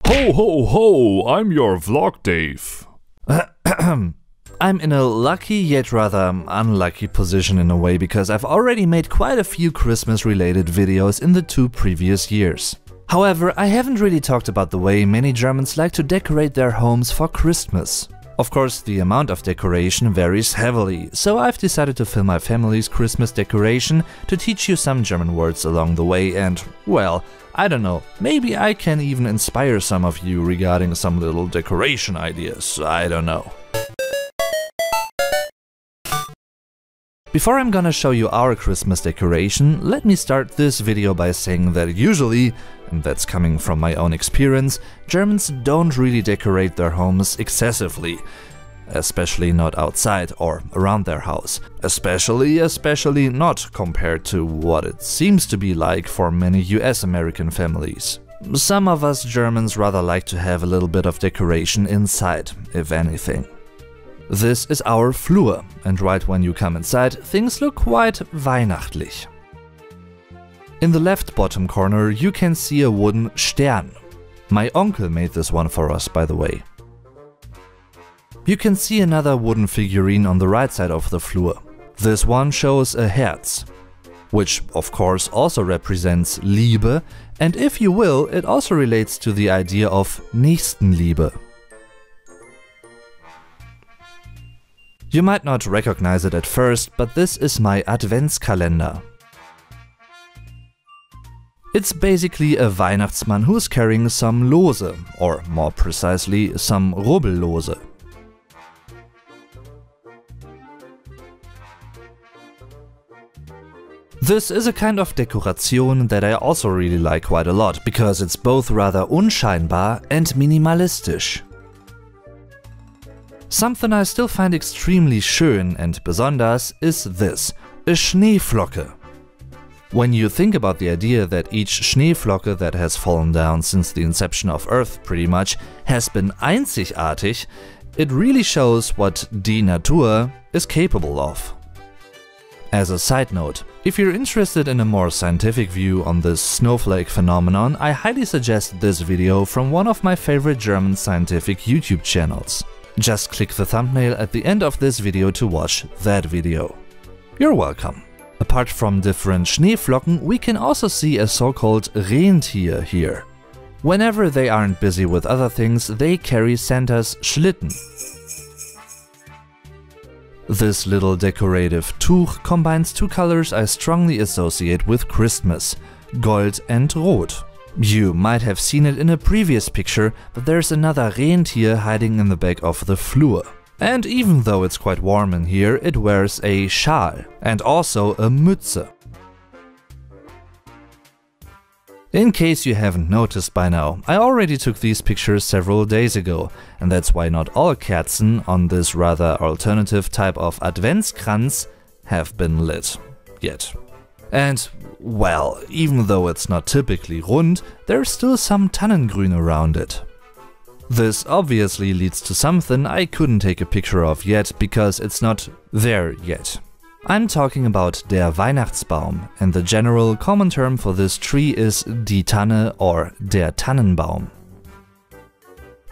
Ho ho ho, I'm your vlog Dave. I'm in a lucky yet rather unlucky position in a way, because I've already made quite a few Christmas related videos in the 2 previous years. However, I haven't really talked about the way many Germans like to decorate their homes for Christmas. Of course, the amount of decoration varies heavily, so I've decided to film my family's Christmas decoration to teach you some German words along the way and, well, I don't know, maybe I can even inspire some of you regarding some little decoration ideas, I don't know. Before I'm gonna show you our Christmas decoration, let me start this video by saying that usually, and that's coming from my own experience, Germans don't really decorate their homes excessively. Especially not outside or around their house. Especially not compared to what it seems to be like for many US American families. Some of us Germans rather like to have a little bit of decoration inside, if anything. This is our Flur, and right when you come inside, things look quite weihnachtlich. In the left bottom corner you can see a wooden Stern. My uncle made this one for us, by the way. You can see another wooden figurine on the right side of the Flur. This one shows a Herz, which of course also represents Liebe, and if you will, it also relates to the idea of Nächstenliebe. You might not recognize it at first, but this is my Adventskalender. It's basically a Weihnachtsmann who's carrying some Lose, or more precisely, some Rubbellose. This is a kind of decoration that I also really like quite a lot, because it's both rather unscheinbar and minimalistisch. Something I still find extremely schön and besonders is this, a Schneeflocke. When you think about the idea that each Schneeflocke that has fallen down since the inception of Earth pretty much has been einzigartig, it really shows what die Natur is capable of. As a side note, if you're interested in a more scientific view on this snowflake phenomenon, I highly suggest this video from one of my favorite German scientific YouTube channels. Just click the thumbnail at the end of this video to watch that video. You're welcome. Apart from different Schneeflocken, we can also see a so-called Rentier here. Whenever they aren't busy with other things, they carry Santa's Schlitten. This little decorative Tuch combines 2 colors I strongly associate with Christmas, Gold and Rot. You might have seen it in a previous picture, but there's another Rentier hiding in the back of the Flur. And even though it's quite warm in here, it wears a Schal and also a Mütze. In case you haven't noticed by now, I already took these pictures several days ago, and that's why not all Kerzen on this rather alternative type of Adventskranz have been lit yet. And, well, even though it's not typically rund, there's still some Tannengrün around it. This obviously leads to something I couldn't take a picture of yet, because it's not there yet. I'm talking about der Weihnachtsbaum, and the general common term for this tree is die Tanne or der Tannenbaum.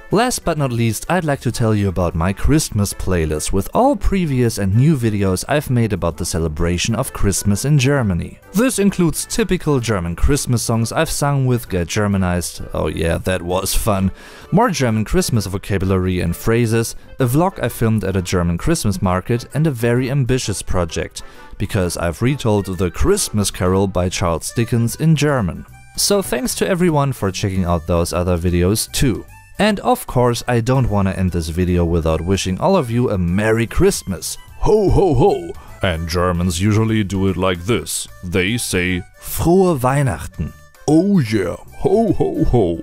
Last but not least, I'd like to tell you about my Christmas playlist with all previous and new videos I've made about the celebration of Christmas in Germany. This includes typical German Christmas songs I've sung with Get Germanized, oh yeah, that was fun, more German Christmas vocabulary and phrases, a vlog I filmed at a German Christmas market, and a very ambitious project, because I've retold the Christmas Carol by Charles Dickens in German. So thanks to everyone for checking out those other videos too. And of course, I don't want to end this video without wishing all of you a Merry Christmas! Ho ho ho! And Germans usually do it like this. They say Frohe Weihnachten! Oh yeah! Ho ho ho!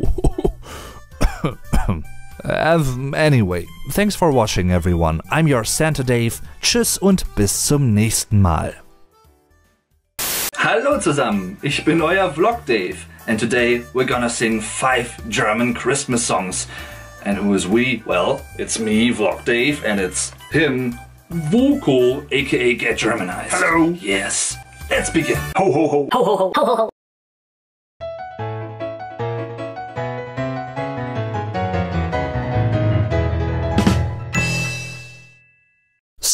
Anyway, thanks for watching everyone. I'm your Santa Dave. Tschüss und bis zum nächsten Mal. Hallo zusammen, ich bin euer Vlog Dave. And today we're gonna sing 5 German Christmas songs. And who is we? Well, it's me, Vlog Dave, and it's him, Vocal, aka Get Germanized. Hello! Yes, let's begin. Ho ho ho! Ho ho ho ho ho ho.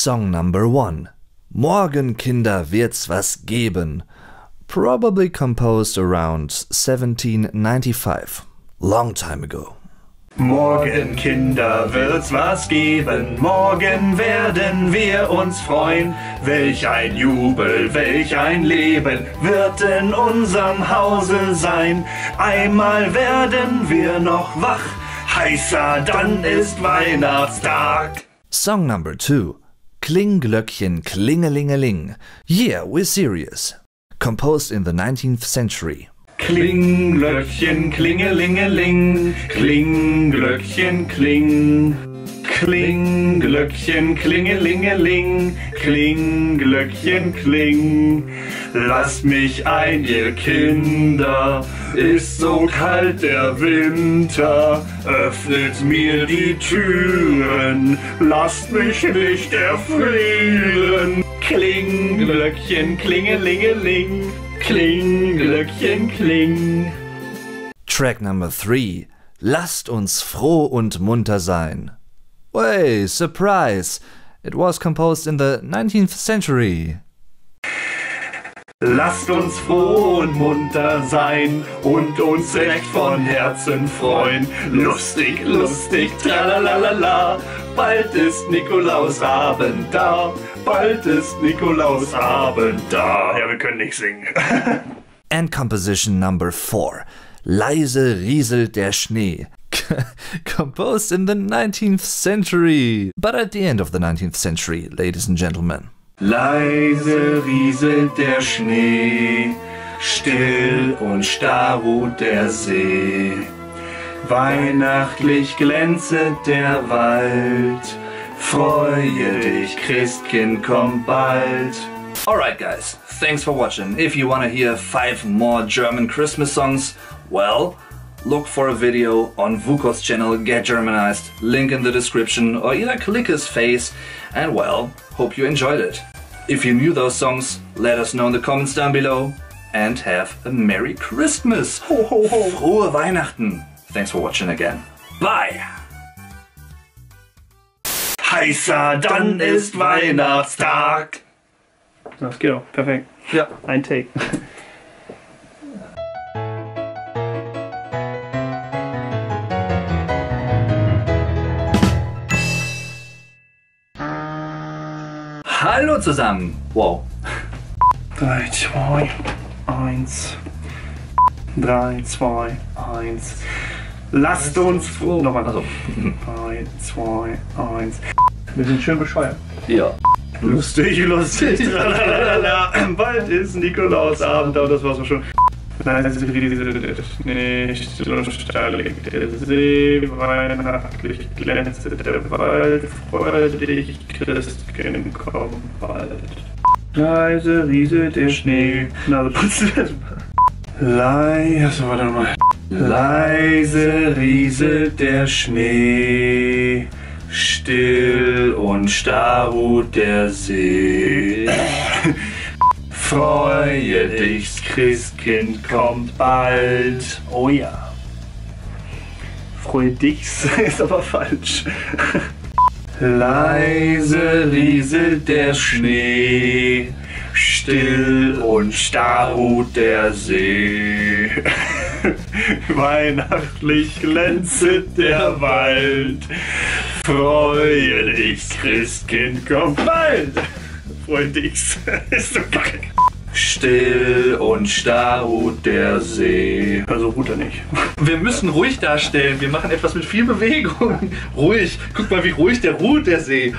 Song number 1. Morgen, Kinder, wird's was geben. Probably composed around 1795. Long time ago. Morgen, Kinder, wird's was geben, morgen werden wir uns freuen. Welch ein Jubel, welch ein Leben wird in unserem Hause sein. Einmal werden wir noch wach, heißer, dann ist Weihnachtstag. Song number 2. Klingglöckchen, klingelingeling. Yeah, we're serious. Composed in the 19th century. Klingglöckchen, klingelingeling, Klingglöckchen, kling. Klingglöckchen, klingelingeling, Klingglöckchen, kling. Lasst mich ein, ihr Kinder, ist so kalt der Winter. Öffnet mir die Türen, lasst mich nicht erfrieren. Klingglöckchen, klingelingeling, Klingglöckchen, kling. Track number 3. Lasst uns froh und munter sein. Way, surprise! It was composed in the 19th century. Lasst uns froh und munter sein und uns echt von Herzen freuen. Lustig, lustig, tralalala, bald ist Nikolausabend da. Bald ist Nikolausabend da. Ja, wir können nicht singen. And composition number 4. Leise rieselt der Schnee. Composed in the 19th century. But at the end of the 19th century, ladies and gentlemen. Leise rieselt der Schnee, still und starr ruht der See. Weihnachtlich glänzet der Wald, freue dich, Christkind, komm bald. Alright guys, thanks for watching. If you wanna hear 5 more German Christmas songs, well, look for a video on Vuko's channel Get Germanized, link in the description, or either click his face, and well, hope you enjoyed it. If you knew those songs, let us know in the comments down below, and have a Merry Christmas! Ho, ho, ho. Frohe Weihnachten! Thanks for watching again. Bye! Heißer, dann ist Weihnachtstag. Das geht auch, perfekt. Ja. Ein Take. Hallo zusammen! Wow. 3, 2, 1. 3, 2, 1. Lasst uns froh. Nochmal. Also. 3, 2, 1. Wir sind schön bescheuert. Ja. Lustig, lustig. Tralalala. Bald ist Nikolausabend, aber das war's auch schon. Nicht lustig, der See, weihnachtlich glänzt der Wald, freue dich, Christkind, komm bald. Leise rieselt der Schnee. Warte nochmal. Leise rieselt der Schnee, still und starr ruht der See. Freue dich, Christkind kommt bald. Oh ja. Freue dich's ist aber falsch. Leise rieselt der Schnee, still und starr ruht der See. Weihnachtlich glänzet der Wald. Freue dich, Christkind kommt bald. Freue dich's ist so geil. Still und starr ruht der See. Also ruht er nicht. Wir müssen ruhig darstellen. Wir machen etwas mit viel Bewegung. Ruhig. Guck mal, wie ruhig der ruht, der See.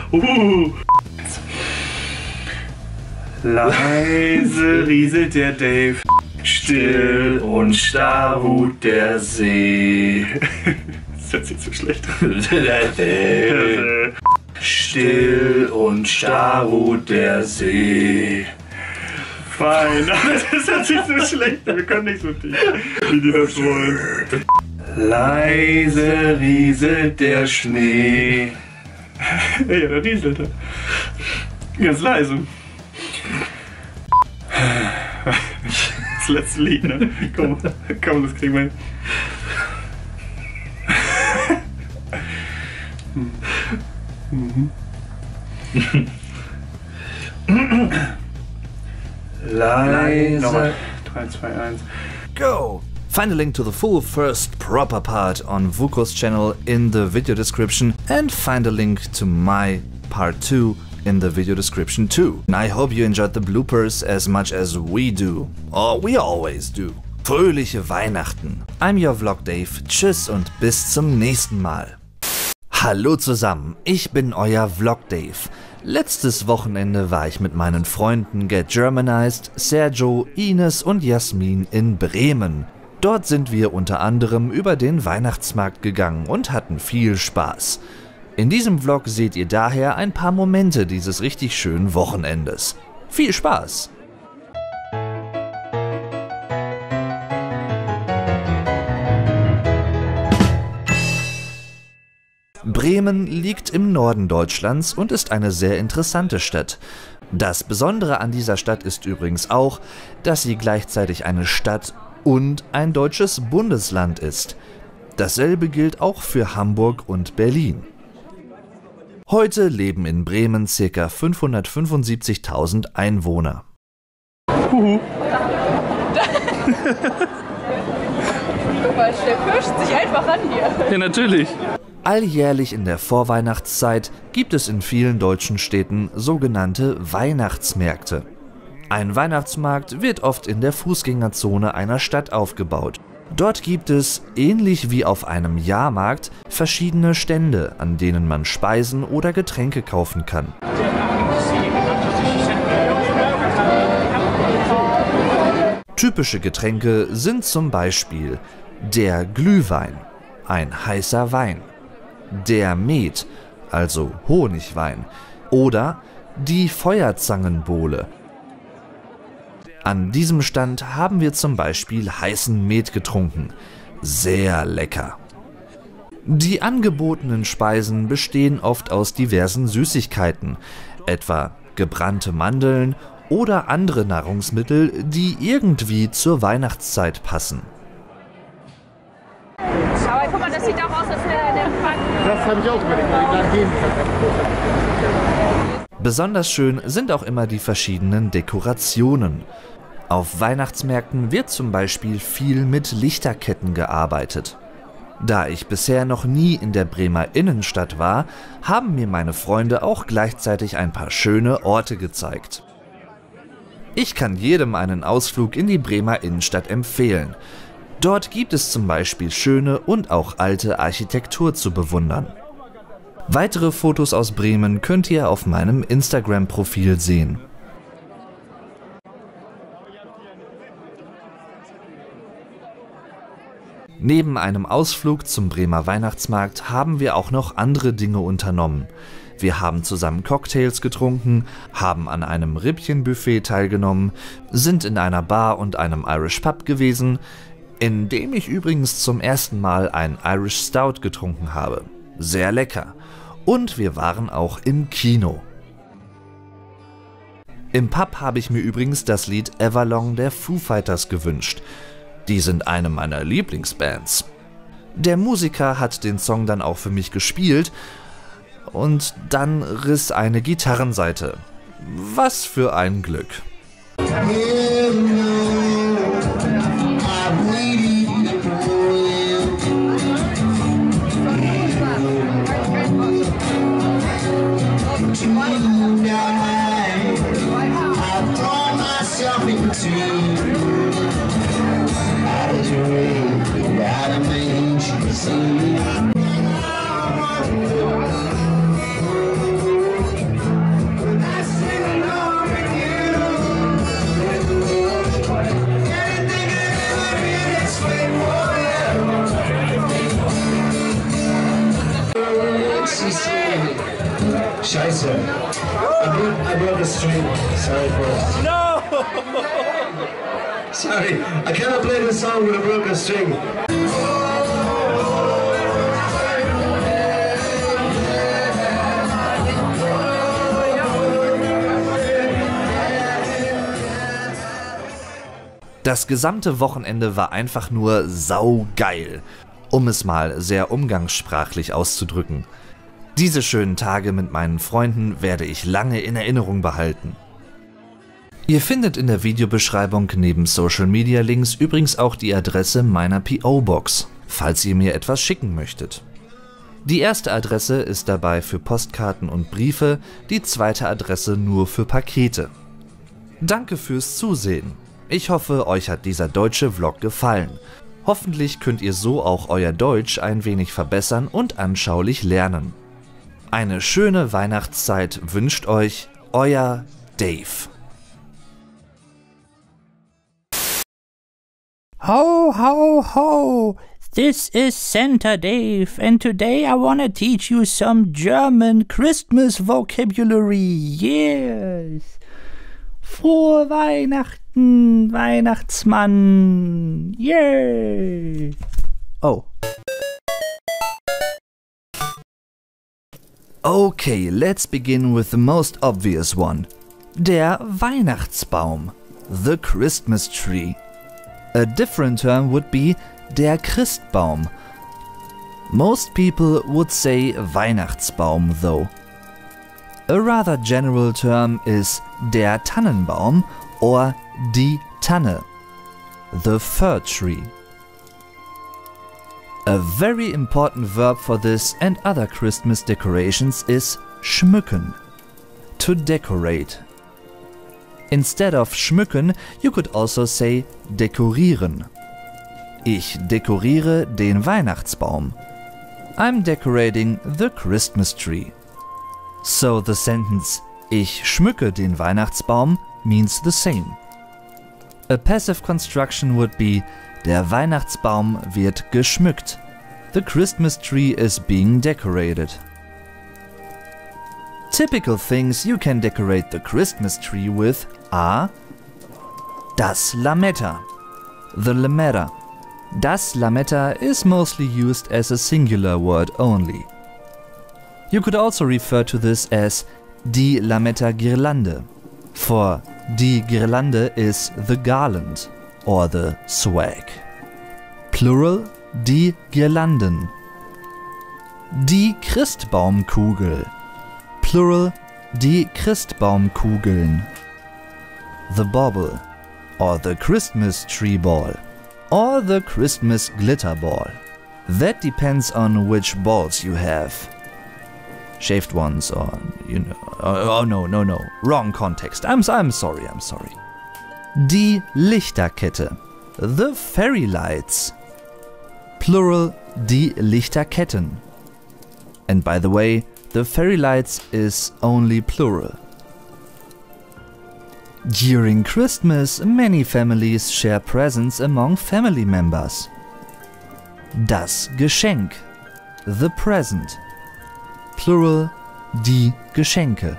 Leise rieselt der Dave. Still und starr ruht der See. Das hört sich zu schlecht an. Still und starr ruht der See. Fein, das hört sich so schlecht an. Wir können nicht so tief, wie die das wollen. Leise rieselt der Schnee. Ja, da rieselt er. Ganz leise. Das letzte Lied, ne? Komm, das kriegen wir hin. Leise. Nochmal. 3, 2, 1. Go! Find a link to the full first proper part on Vuko's channel in the video description and find a link to my part 2 in the video description too. And I hope you enjoyed the bloopers as much as we do. Or we always do. Fröhliche Weihnachten. I'm your Vlog Dave. Tschüss und bis zum nächsten Mal. Hallo zusammen, ich bin euer Vlog Dave. Letztes Wochenende war ich mit meinen Freunden Get Germanized, Sergio, Ines und Jasmin in Bremen. Dort sind wir unter anderem über den Weihnachtsmarkt gegangen und hatten viel Spaß. In diesem Vlog seht ihr daher ein paar Momente dieses richtig schönen Wochenendes. Viel Spaß! Bremen liegt im Norden Deutschlands und ist eine sehr interessante Stadt. Das Besondere an dieser Stadt ist übrigens auch, dass sie gleichzeitig eine Stadt und ein deutsches Bundesland ist. Dasselbe gilt auch für Hamburg und Berlin. Heute leben in Bremen ca. 575.000 Einwohner. Guck mal, der pirscht sich einfach an hier. Ja, natürlich. Alljährlich in der Vorweihnachtszeit gibt es in vielen deutschen Städten sogenannte Weihnachtsmärkte. Ein Weihnachtsmarkt wird oft in der Fußgängerzone einer Stadt aufgebaut. Dort gibt es, ähnlich wie auf einem Jahrmarkt, verschiedene Stände, an denen man Speisen oder Getränke kaufen kann. Typische Getränke sind zum Beispiel der Glühwein, ein heißer Wein, der Met, also Honigwein, oder die Feuerzangenbowle. An diesem Stand haben wir zum Beispiel heißen Met getrunken. Sehr lecker. Die angebotenen Speisen bestehen oft aus diversen Süßigkeiten, etwa gebrannte Mandeln oder andere Nahrungsmittel, die irgendwie zur Weihnachtszeit passen. Aber guck mal, das sieht auch aus, als wäre der Empfang. Das habe ich auch überlegt. Besonders schön sind auch immer die verschiedenen Dekorationen. Auf Weihnachtsmärkten wird zum Beispiel viel mit Lichterketten gearbeitet. Da ich bisher noch nie in der Bremer Innenstadt war, haben mir meine Freunde auch gleichzeitig ein paar schöne Orte gezeigt. Ich kann jedem einen Ausflug in die Bremer Innenstadt empfehlen. Dort gibt es zum Beispiel schöne und auch alte Architektur zu bewundern. Weitere Fotos aus Bremen könnt ihr auf meinem Instagram-Profil sehen. Neben einem Ausflug zum Bremer Weihnachtsmarkt haben wir auch noch andere Dinge unternommen. Wir haben zusammen Cocktails getrunken, haben an einem Rippchenbuffet teilgenommen, sind in einer Bar und einem Irish Pub gewesen, in dem ich übrigens zum ersten Mal ein Irish Stout getrunken habe. Sehr lecker. Und wir waren auch im Kino. Im Pub habe ich mir übrigens das Lied Everlong der Foo Fighters gewünscht. Die sind eine meiner Lieblingsbands. Der Musiker hat den Song dann auch für mich gespielt und dann riss eine Gitarrenseite. Was für ein Glück. Scheiße. I broke a string. Sorry for it. No! Sorry, I cannot play the song with a broken string. Das gesamte Wochenende war einfach nur saugeil, um es mal sehr umgangssprachlich auszudrücken. Diese schönen Tage mit meinen Freunden werde ich lange in Erinnerung behalten. Ihr findet in der Videobeschreibung neben Social Media Links übrigens auch die Adresse meiner PO-Box, falls ihr mir etwas schicken möchtet. Die erste Adresse ist dabei für Postkarten und Briefe, die zweite Adresse nur für Pakete. Danke fürs Zusehen. Ich hoffe, euch hat dieser deutsche Vlog gefallen. Hoffentlich könnt ihr so auch euer Deutsch ein wenig verbessern und anschaulich lernen. Eine schöne Weihnachtszeit wünscht euch euer Dave. Ho, ho, ho! This is Santa Dave, and today I wanna teach you some German Christmas vocabulary. Yes! Frohe Weihnachten, Weihnachtsmann! Yay! Oh. Okay, let's begin with the most obvious one. Der Weihnachtsbaum. The Christmas tree. A different term would be der Christbaum. Most people would say Weihnachtsbaum though. A rather general term is der Tannenbaum or die Tanne, the fir tree. A very important verb for this and other Christmas decorations is schmücken, to decorate. Instead of schmücken, you could also say dekorieren. Ich dekoriere den Weihnachtsbaum. I'm decorating the Christmas tree. So the sentence Ich schmücke den Weihnachtsbaum means the same. A passive construction would be Der Weihnachtsbaum wird geschmückt. The Christmas tree is being decorated. Typical things you can decorate the Christmas tree with are das Lametta, the Lametta. Das Lametta is mostly used as a singular word only. You could also refer to this as die Lametta-Girlande, for die Girlande is the garland or the swag. Plural, die Girlanden. Die Christbaumkugel. Plural, die Christbaumkugeln. The bauble, or the Christmas tree ball, or the Christmas glitter ball. That depends on which balls you have. Shaved ones, or, you know, oh no, wrong context. I'm sorry. Die Lichterkette, the fairy lights. Plural, die Lichterketten. And by the way, the fairy lights is only plural. During Christmas, many families share presents among family members. Das Geschenk, the present. Plural, die Geschenke.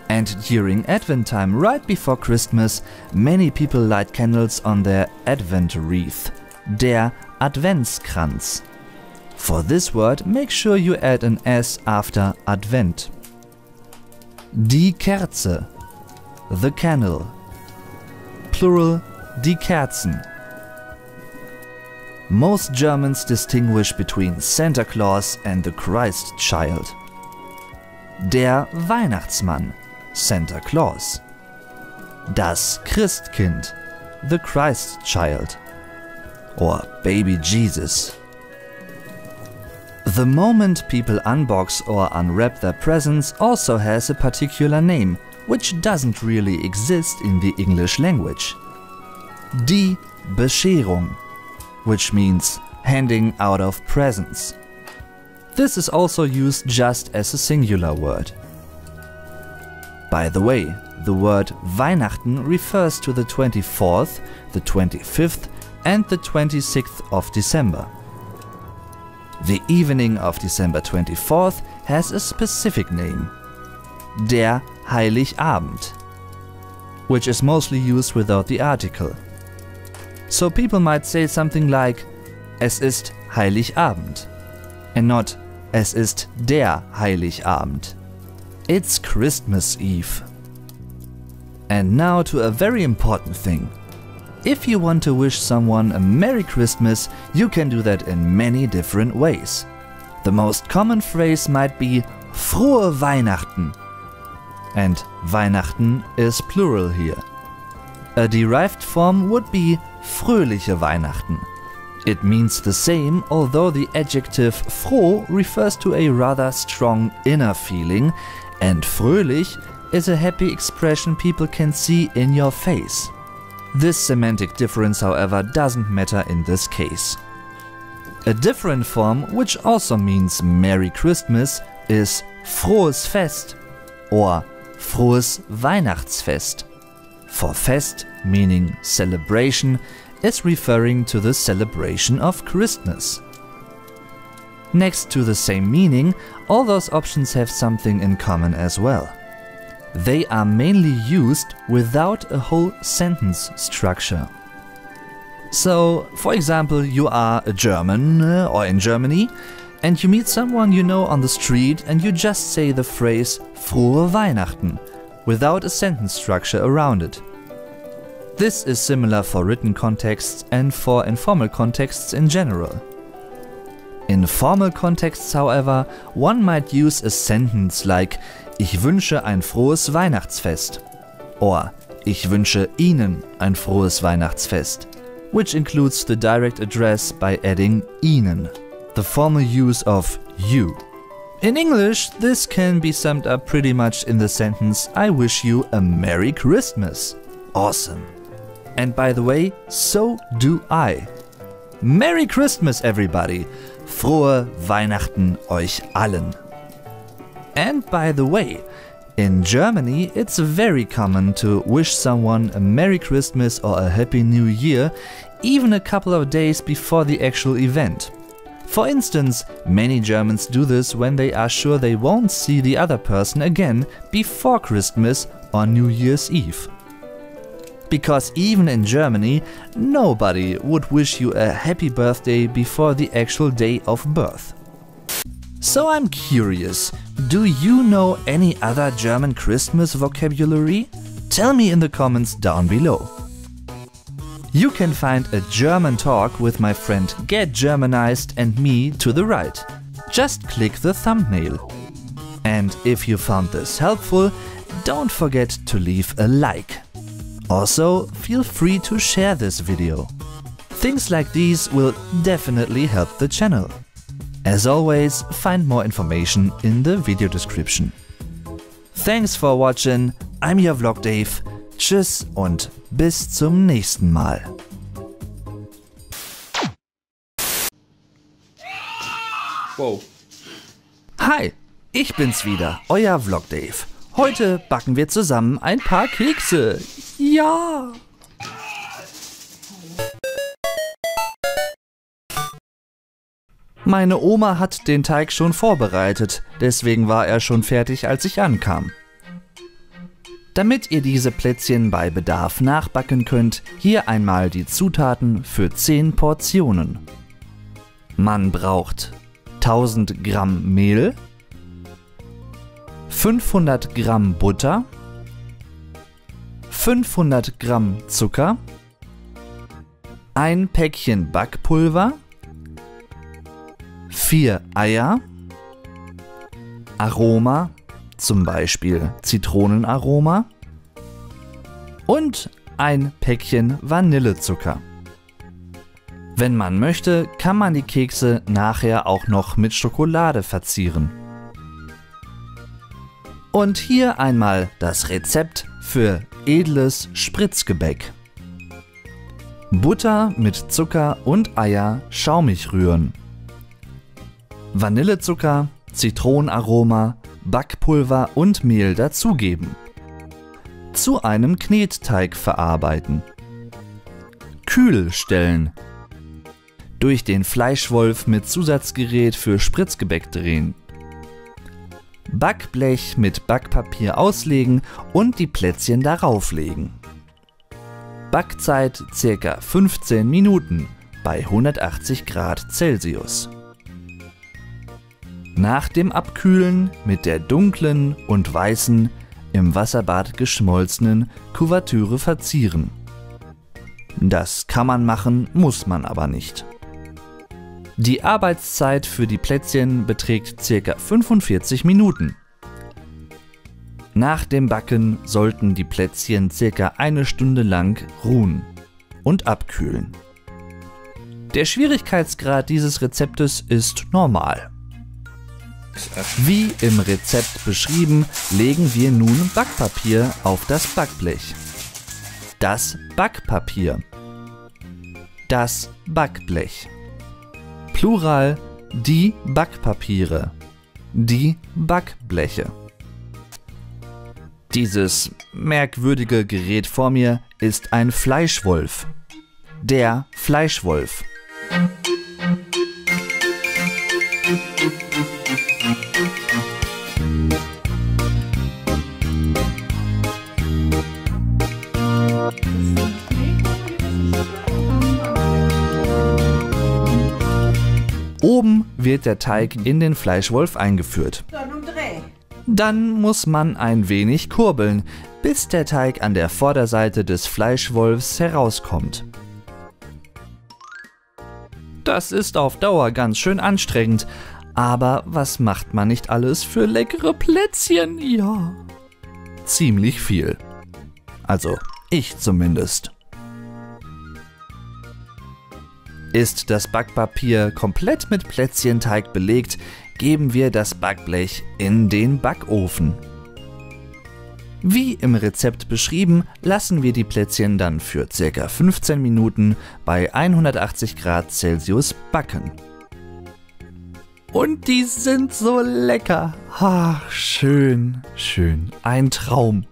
And during Advent time, right before Christmas, many people light candles on their Advent wreath, der Adventskranz. For this word, make sure you add an S after Advent. Die Kerze, the candle. Plural, die Kerzen. Most Germans distinguish between Santa Claus and the Christ Child. Der Weihnachtsmann, Santa Claus. Das Christkind, the Christ Child, or Baby Jesus. The moment people unbox or unwrap their presents also has a particular name, which doesn't really exist in the English language. Die Bescherung, which means handing out of presents. This is also used just as a singular word. By the way, the word Weihnachten refers to the 24th, the 25th and the 26th of December. The evening of December 24th has a specific name, der Heiligabend, which is mostly used without the article. So people might say something like Es ist Heiligabend and not Es ist der Heiligabend. It's Christmas Eve. And now to a very important thing. If you want to wish someone a Merry Christmas, you can do that in many different ways. The most common phrase might be Frohe Weihnachten. And Weihnachten is plural here. A derived form would be fröhliche Weihnachten. It means the same, although the adjective froh refers to a rather strong inner feeling, and fröhlich is a happy expression people can see in your face. This semantic difference, however, doesn't matter in this case. A different form, which also means Merry Christmas, is Frohes Fest or Frohes Weihnachtsfest. For Fest, meaning celebration, is referring to the celebration of Christmas. Next to the same meaning, all those options have something in common as well. They are mainly used without a whole sentence structure. So, for example, you are a German or in Germany, and you meet someone you know on the street and you just say the phrase Frohe Weihnachten without a sentence structure around it. This is similar for written contexts and for informal contexts in general. In formal contexts, however, one might use a sentence like Ich wünsche ein frohes Weihnachtsfest or Ich wünsche Ihnen ein frohes Weihnachtsfest, which includes the direct address by adding Ihnen, the formal use of you. In English, this can be summed up pretty much in the sentence I wish you a Merry Christmas. Awesome. And by the way, so do I. Merry Christmas, everybody! Frohe Weihnachten euch allen! And by the way, in Germany it's very common to wish someone a Merry Christmas or a Happy New Year even a couple of days before the actual event. For instance, many Germans do this when they are sure they won't see the other person again before Christmas or New Year's Eve. Because even in Germany, nobody would wish you a happy birthday before the actual day of birth. So I'm curious, do you know any other German Christmas vocabulary? Tell me in the comments down below. You can find a German talk with my friend Get Germanized and me to the right. Just click the thumbnail. And if you found this helpful, don't forget to leave a like. Also, feel free to share this video. Things like these will definitely help the channel. As always, find more information in the video description. Thanks for watching, I'm your Vlog Dave. Tschüss und bis zum nächsten Mal. Wow. Hi, ich bin's wieder, euer Vlog Dave. Heute backen wir zusammen ein paar Kekse. Ja! Meine Oma hat den Teig schon vorbereitet, deswegen war er schon fertig, als ich ankam. Damit ihr diese Plätzchen bei Bedarf nachbacken könnt, hier einmal die Zutaten für 10 Portionen. Man braucht 1000 Gramm Mehl, 500 Gramm Butter, 500 Gramm Zucker, ein Päckchen Backpulver, 4 Eier, Aroma, zum Beispiel Zitronenaroma, und ein Päckchen Vanillezucker. Wenn man möchte, kann man die Kekse nachher auch noch mit Schokolade verzieren. Und hier einmal das Rezept für edles Spritzgebäck. Butter mit Zucker und Eier schaumig rühren. Vanillezucker, Zitronenaroma, Backpulver und Mehl dazugeben. Zu einem Knetteig verarbeiten. Kühl stellen. Durch den Fleischwolf mit Zusatzgerät für Spritzgebäck drehen. Backblech mit Backpapier auslegen und die Plätzchen darauf legen. Backzeit ca. 15 Minuten bei 180 Grad Celsius. Nach dem Abkühlen mit der dunklen und weißen, im Wasserbad geschmolzenen Kuvertüre verzieren. Das kann man machen, muss man aber nicht. Die Arbeitszeit für die Plätzchen beträgt ca. 45 Minuten. Nach dem Backen sollten die Plätzchen circa 1 Stunde lang ruhen und abkühlen. Der Schwierigkeitsgrad dieses Rezeptes ist normal. Wie im Rezept beschrieben, legen wir nun Backpapier auf das Backblech. Das Backpapier. Das Backblech. Plural die Backpapiere. Die Backbleche. Dieses merkwürdige Gerät vor mir ist ein Fleischwolf. Der Fleischwolf. Oben wird der Teig in den Fleischwolf eingeführt. Dann muss man ein wenig kurbeln, bis der Teig an der Vorderseite des Fleischwolfs herauskommt. Das ist auf Dauer ganz schön anstrengend, aber was macht man nicht alles für leckere Plätzchen? Ja, ziemlich viel. Also, ich zumindest. Ist das Backpapier komplett mit Plätzchenteig belegt, geben wir das Backblech in den Backofen. Wie im Rezept beschrieben, lassen wir die Plätzchen dann für ca. 15 Minuten bei 180 Grad Celsius backen. Und die sind so lecker. Ach, schön, schön. Ein Traum.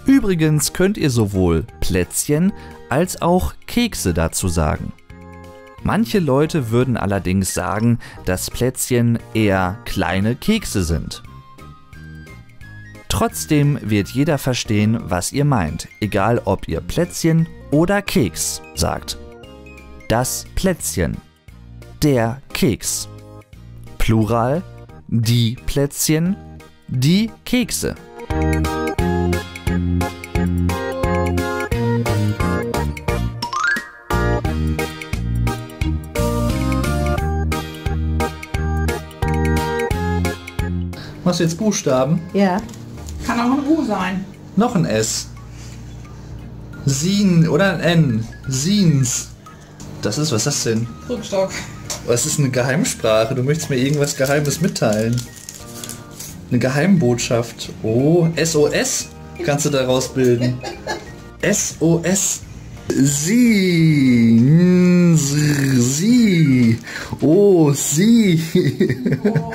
Übrigens könnt ihr sowohl Plätzchen als auch Kekse dazu sagen. Manche Leute würden allerdings sagen, dass Plätzchen eher kleine Kekse sind. Trotzdem wird jeder verstehen, was ihr meint, egal ob ihr Plätzchen oder Keks sagt. Das Plätzchen. Der Keks. Plural, die Plätzchen, die Kekse. Machst du jetzt Buchstaben? Ja. Kann auch ein U sein. Noch ein S. Sin oder ein N. Sins. Was ist das denn? Rückstock. Was ist eine Geheimsprache? Du möchtest mir irgendwas Geheimes mitteilen. Eine Geheimbotschaft. Oh, SOS kannst du daraus bilden. SOS. Sie. Oh, sie. Oh.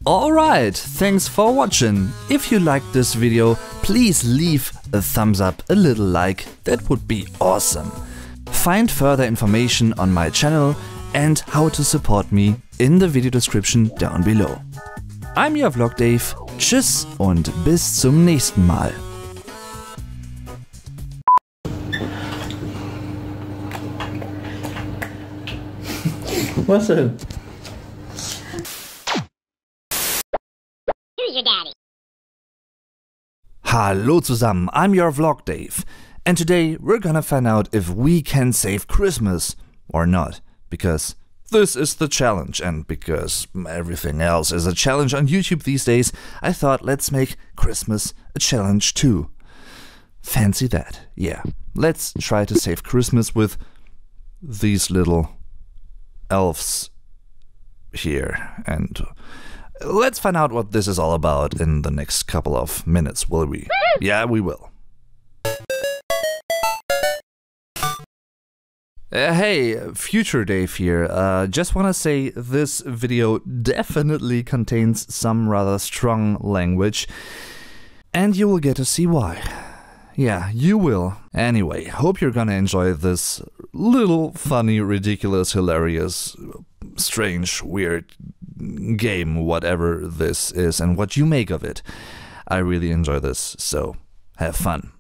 Alright, thanks for watching. If you liked this video, please leave a thumbs up, a little like, that would be awesome. Find further information on my channel and how to support me in the video description down below. I'm your Vlog Dave, tschüss und bis zum nächsten Mal. Was denn? Hallo zusammen, I'm your Vlog Dave, and today we're gonna find out if we can save Christmas or not, because this is the challenge, and because everything else is a challenge on YouTube these days, I thought let's make Christmas a challenge too. Fancy that, yeah. Let's try to save Christmas with these little elves here, and let's find out what this is all about in the next couple of minutes, will we? Yeah, we will. Hey, Future Dave here. Just wanna say this video definitely contains some rather strong language, and you will get to see why. Yeah, you will. Anyway, hope you're gonna enjoy this little funny, ridiculous, hilarious, strange, weird game, whatever this is, and what you make of it. I really enjoy this, so have fun.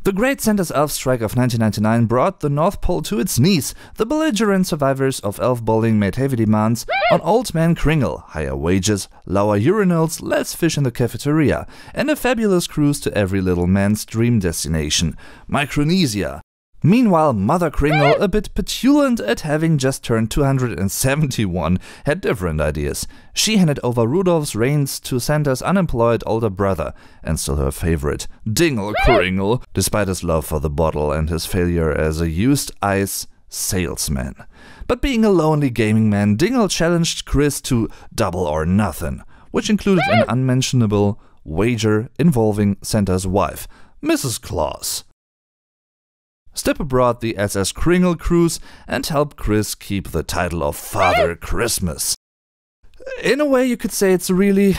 The Great Santa's Elf Strike of 1999 brought the North Pole to its knees. The belligerent survivors of elf bowling made heavy demands on Old Man Kringle, higher wages, lower urinals, less fish in the cafeteria, and a fabulous cruise to every little man's dream destination, Micronesia. Meanwhile, Mother Kringle, a bit petulant at having just turned 271, had different ideas. She handed over Rudolph's reins to Santa's unemployed older brother, and still her favorite, Dingle Kringle, despite his love for the bottle and his failure as a used ice salesman. But being a lonely gaming man, Dingle challenged Chris to double or nothing, which included an unmentionable wager involving Santa's wife, Mrs. Claus. Step aboard the SS Kringle cruise and help Chris keep the title of Father Christmas. In a way, you could say it's a really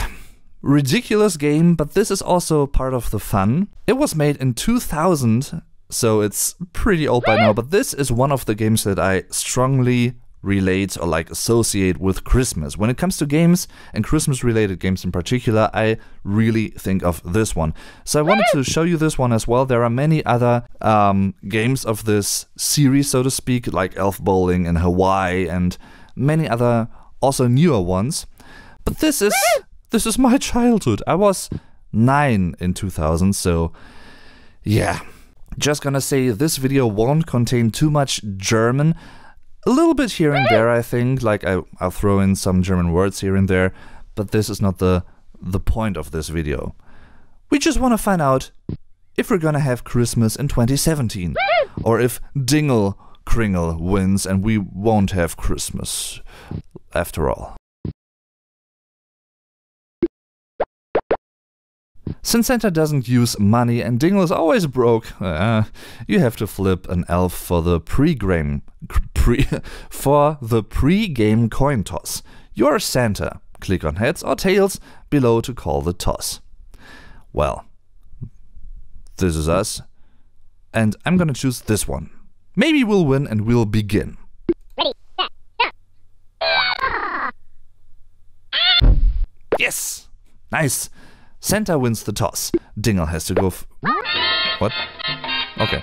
ridiculous game, but this is also part of the fun. It was made in 2000, so it's pretty old by now, but this is one of the games that I strongly relate or like associate with Christmas. When it comes to games, and Christmas related games in particular, I really think of this one. So I wanted to show you this one as well. There are many other games of this series, so to speak, like Elf Bowling in Hawaii and many other also newer ones. But this is my childhood. I was 9 in 2000, so yeah. Just gonna say this video won't contain too much German. A little bit here and there, I think, like I'll throw in some German words here and there, but this is not the point of this video. We just want to find out if we're gonna have Christmas in 2017, or if Dingle Kringle wins and we won't have Christmas after all. Since Santa doesn't use money and Dingle is always broke, you have to flip an elf for the pre-game coin toss. You're Santa. Click on heads or tails below to call the toss. Well, this is us, and I'm gonna choose this one. Maybe we'll win and we'll begin. Ready, set, go! Yes! Nice! Santa wins the toss. Dingle has to go What? Okay.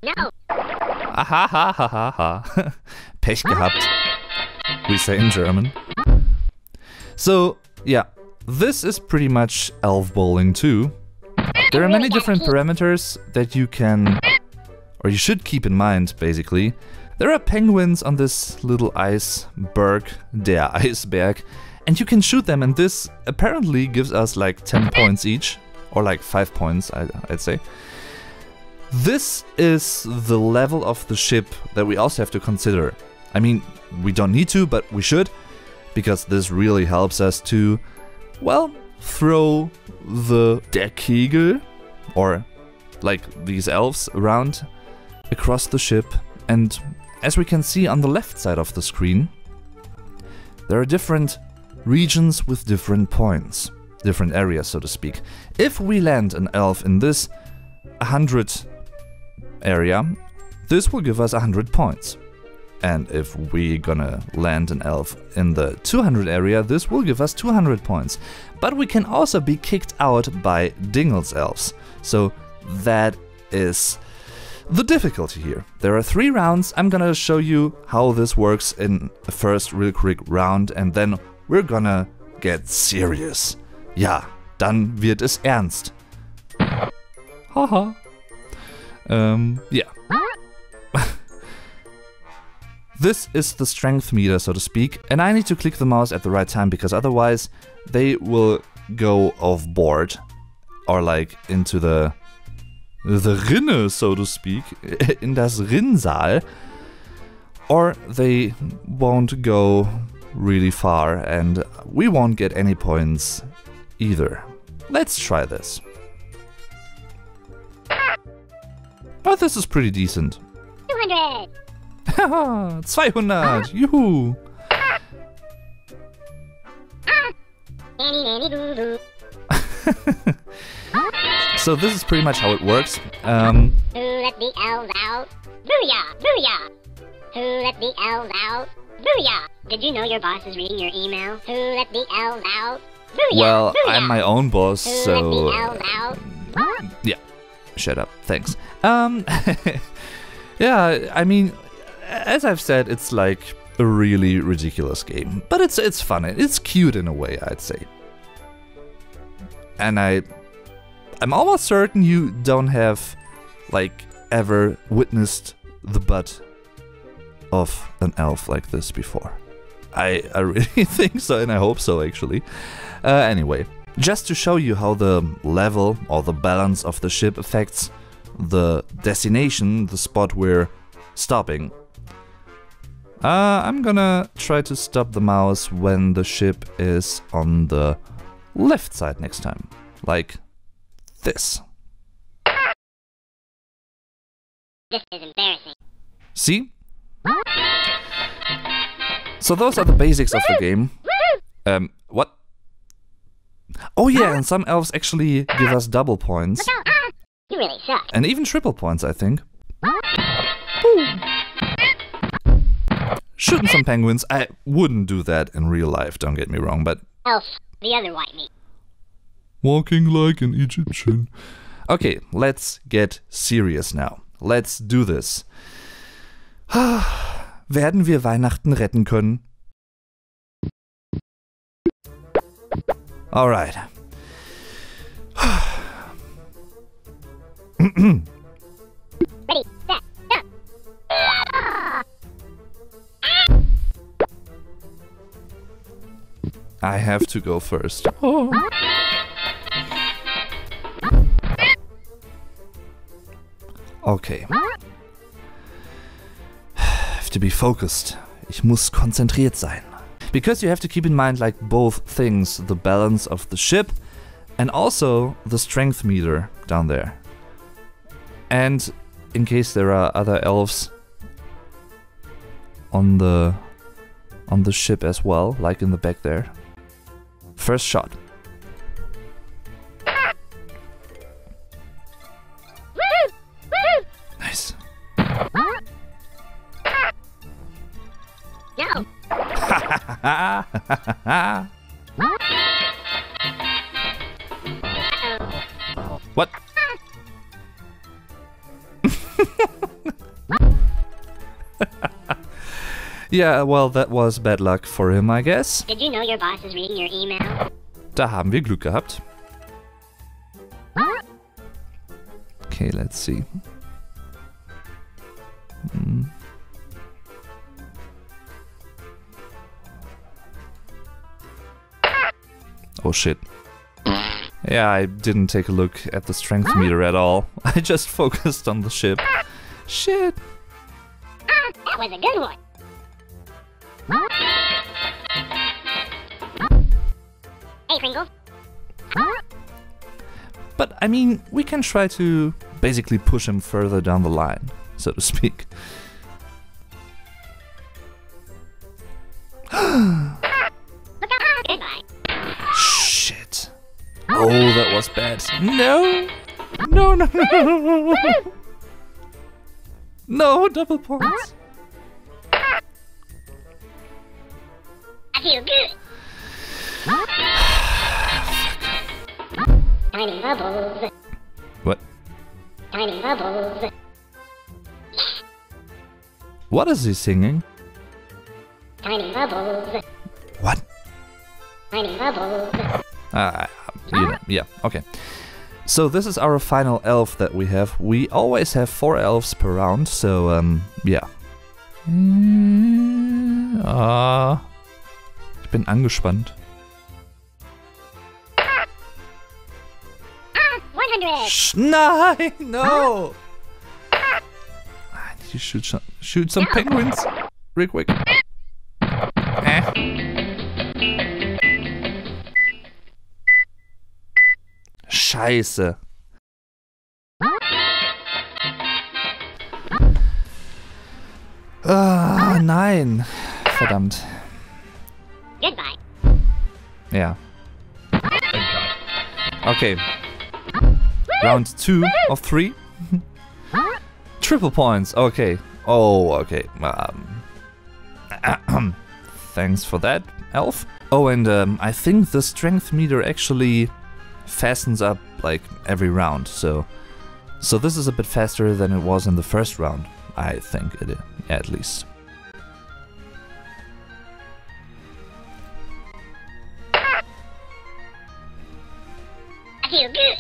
No. Aha ha ha ha ha. Pech gehabt. We say in German. So, yeah. This is pretty much Elf Bowling too. There are many different parameters that you can, or you should keep in mind, basically. There are penguins on this little iceberg, der Eisberg, and you can shoot them, and this apparently gives us like 10 points each, or like 5 points, I'd say. This is the level of the ship that we also have to consider. I mean, we don't need to, but we should, because this really helps us to, well, throw the der Kegel, or like these elves, around across the ship. And as we can see on the left side of the screen, there are different regions with different points, different areas, so to speak. If we land an elf in this 100 area, this will give us 100 points. And if we're gonna land an elf in the 200 area, this will give us 200 points. But we can also be kicked out by Dingle's elves. So that is the difficulty here. There are 3 rounds. I'm gonna show you how this works in the first real quick round, and then we're gonna get serious. Ja, dann wird es ernst. Haha. Yeah. This is the strength meter, so to speak, and I need to click the mouse at the right time, because otherwise they will go off board, or like into the Rinne, so to speak, in das Rinnsal, or they won't go really far and we won't get any points either. Let's try this. Oh, this is pretty decent. 200! Haha, 200! Juhu! So this is pretty much how it works. Who let the elves out? Booyah! Booyah! Who let the elves out? Booyah! Did you know your boss is reading your email? Who let the elves out? Booyah! Well, Booyah! I'm my own boss, Who so... let the elves out? Yeah, shut up, thanks. Yeah, I mean, as I've said, it's like a really ridiculous game. But it's fun, it's cute in a way, I'd say. And I'm almost certain you don't have, like, ever witnessed the butt of an elf like this before. I really think so, and I hope so, actually. Anyway, just to show you how the level or the balance of the ship affects the destination, the spot we're stopping. I'm gonna try to stop the mouse when the ship is on the left side next time. Like this. This is embarrassing. See? So those are the basics of the game. What? Oh yeah, and some elves actually give us double points. You really suck. And even triple points, I think. Shooting some penguins. I wouldn't do that in real life, don't get me wrong, but... Elf, the other white meat. Walking like an Egyptian. Okay, let's get serious now. Let's do this. Werden wir Weihnachten retten können? Alright. Ready, set, go! I have to go first. Oh. Okay. Have to be focused. Ich muss konzentriert sein. Because you have to keep in mind like both things, the balance of the ship and also the strength meter down there. And in case there are other elves on the ship as well, like in the back there. First shot. Nice. No. What? Yeah, well, that was bad luck for him, I guess. Did you know your boss is reading your email? Da haben wir Glück gehabt. Okay, let's see. Oh shit. Yeah, I didn't take a look at the strength meter at all. I just focused on the ship. Shit. That was a good one. Hey, Pringles. But I mean, we can try to basically push him further down the line, so to speak. Goodbye. Shit. Oh, that was bad. No! No, no, no! No, double points. I feel good. Tiny bubbles. What? Tiny bubbles. What is he singing? Tiny bubbles. What? Tiny bubbles. You know, yeah, okay. So this is our final elf that we have. We always have 4 elves per round, so yeah. Ich bin angespannt. 100. Nein, no! I need to shoot some penguins real quick. Scheiße. Ah, nein. Verdammt. Goodbye. Ja. Okay. Round 2 of 3. Triple points. Okay. Oh, okay. Thanks for that, elf. Oh, and I think the strength meter actually fastens up like every round, so this is a bit faster than it was in the first round. I think it is, at least. feel good.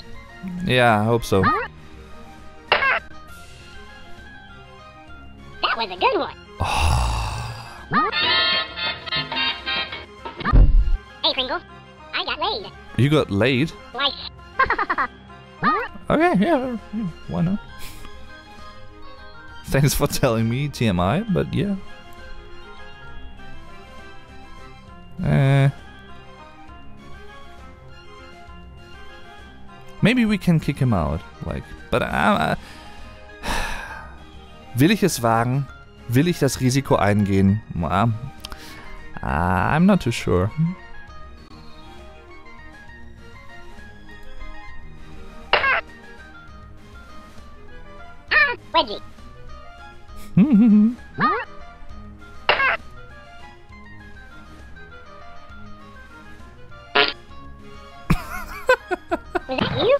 Yeah, I hope so. That was a good one. Hey, Pringles. I got laid. You got laid? Twice. Okay, yeah, why not? Thanks for telling me, TMI, but yeah. Maybe we can kick him out, like, but will ich es wagen? Will ich das Risiko eingehen? I'm not too sure. Wedgie. Was that you?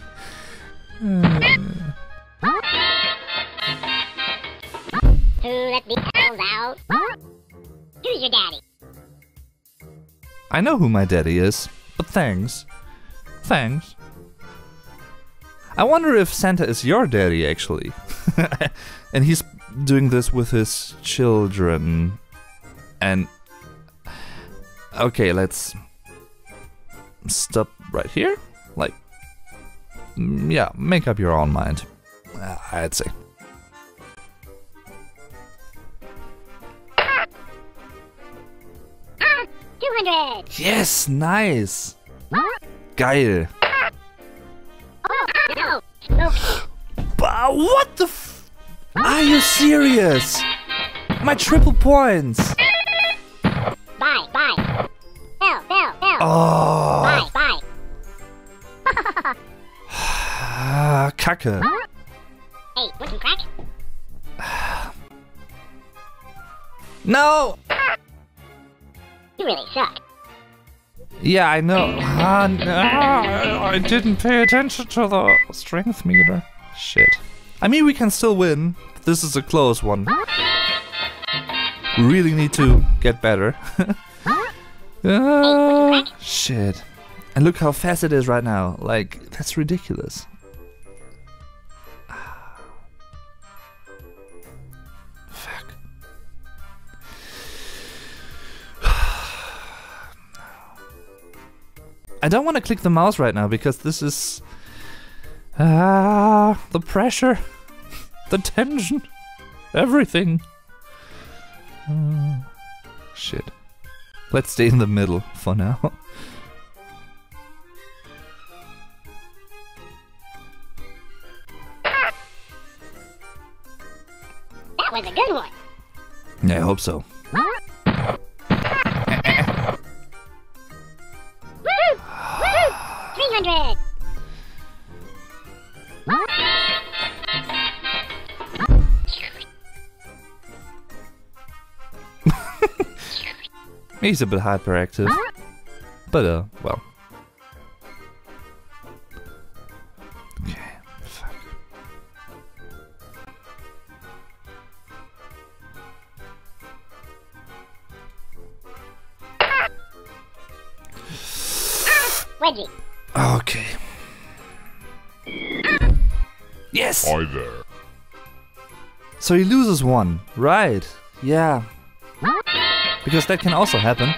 Who let the elves out? Who's your daddy? I know who my daddy is, but thanks. Thanks. I wonder if Santa is your daddy, actually. And he's doing this with his children. And... okay, let's... stop right here. Like... yeah, make up your own mind. I'd say. Ah, 200! Yes, nice! Geil! Oh, no! Smokes. What the f... are you serious? My triple points! Bye, bye. Bell. Oh! Bye. Kacke. Hey, want some crack? No! You really suck. Yeah, I know. I didn't pay attention to the strength meter. Shit. I mean, we can still win. This is a close one. We really need to get better. Shit. And look how fast it is right now. Like, that's ridiculous. Fuck. I don't want to click the mouse right now because this is... the pressure, the tension, everything. Shit. Let's stay in the middle for now. That was a good one. Yeah, I hope so. Woohoo! 300! He's a bit hyperactive. But, well. Okay, fuck. Wedgie. Okay. Yes! Hi there. So he loses one, right? Yeah. Because that can also happen.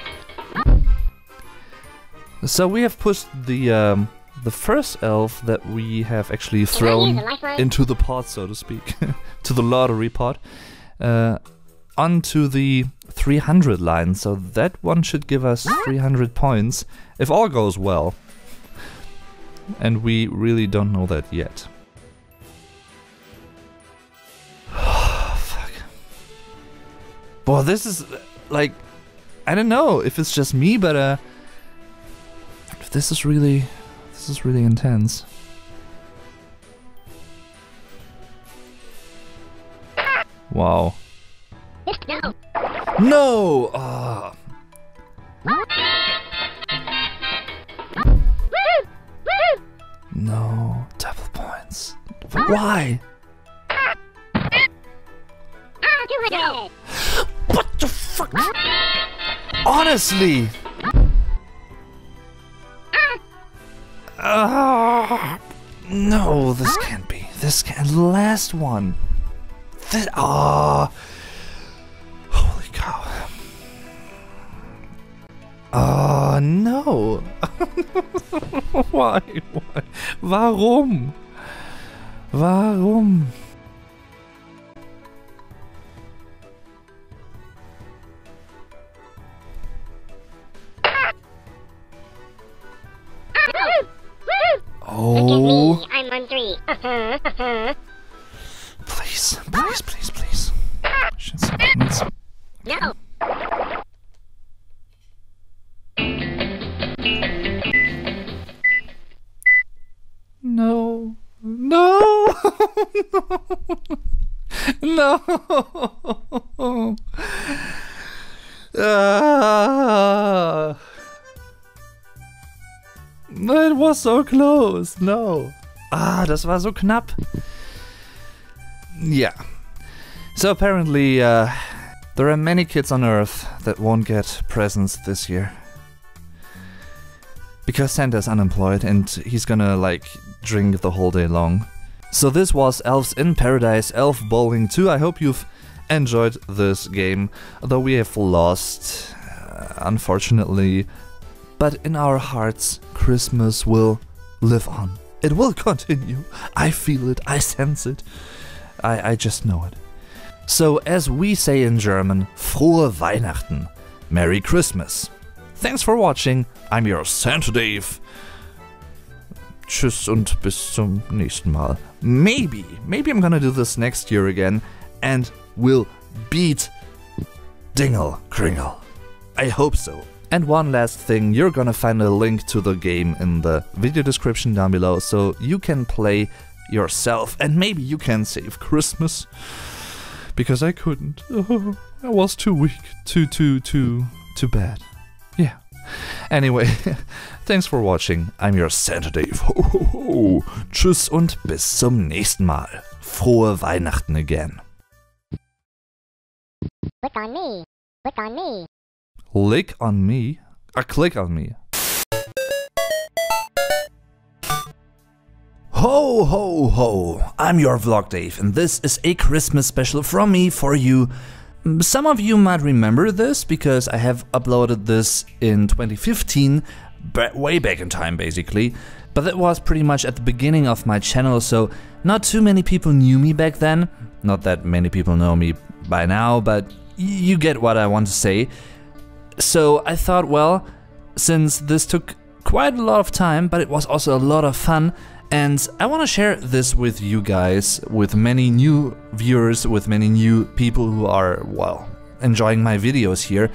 So we have pushed the first elf that we have actually thrown into the pot, so to speak, to the lottery pot, onto the 300 line. So that one should give us 300 points if all goes well. And we really don't know that yet. Fuck. Boy, this is like, I don't know if it's just me, but this is really intense. Wow. No. No, double points. Why? 200! What the fuck? Honestly. No, this can't be. This can't. Last one. Oh. Holy cow. Oh, no. Why? Warum? Warum? Oh. Look at me, I'm on 3. Please, please, please, please. Shit, seconds. No. No. No. No. It was so close. No. Das war so knapp. Yeah. So apparently, there are many kids on Earth that won't get presents this year. Because Santa's unemployed and he's gonna, like, drink the whole day long. So this was Elves in Paradise Elf Bowling 2. I hope you've enjoyed this game, although we have lost, unfortunately. But in our hearts, Christmas will live on. It will continue. I feel it, I sense it. I just know it. So as we say in German, Frohe Weihnachten, Merry Christmas. Thanks for watching, I'm your Santa Dave. Tschüss und bis zum nächsten Mal. Maybe I'm gonna do this next year again and we'll beat Dingle Kringle. I hope so. And one last thing, you're gonna find a link to the game in the video description down below so you can play yourself and maybe you can save Christmas. Because I couldn't. Oh, I was too weak. Too bad. Yeah. Anyway, thanks for watching. I'm your Santa Dave. Ho, ho, ho. Tschüss und bis zum nächsten Mal. Frohe Weihnachten again. Click on me. Click on me. Lick on me? Click on me. Ho ho ho! I'm your Vlog Dave and this is a Christmas special from me for you. Some of you might remember this because I have uploaded this in 2015, way back in time basically. But that was pretty much at the beginning of my channel, so not too many people knew me back then. Not that many people know me by now, but you get what I want to say. So I thought, well, since this took quite a lot of time, but it was also a lot of fun, and I want to share this with you guys, with many new viewers, with many new people who are, well, enjoying my videos here.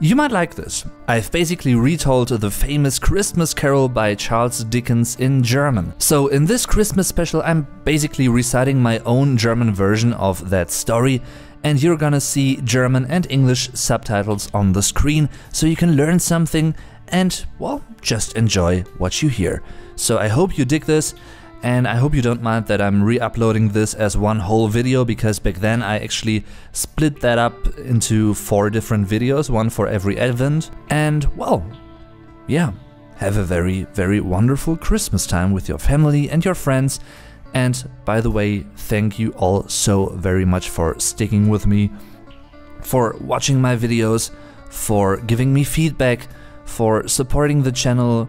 You might like this. I've basically retold the famous Christmas Carol by Charles Dickens in German. So in this Christmas special I'm basically reciting my own German version of that story, and you're gonna see German and English subtitles on the screen so you can learn something and, well, just enjoy what you hear. So I hope you dig this, and I hope you don't mind that I'm re-uploading this as one whole video, because back then I actually split that up into 4 different videos, one for every Advent. And, well, yeah, have a very, very wonderful Christmas time with your family and your friends. And by the way, thank you all so very much for sticking with me, for watching my videos, for giving me feedback, for supporting the channel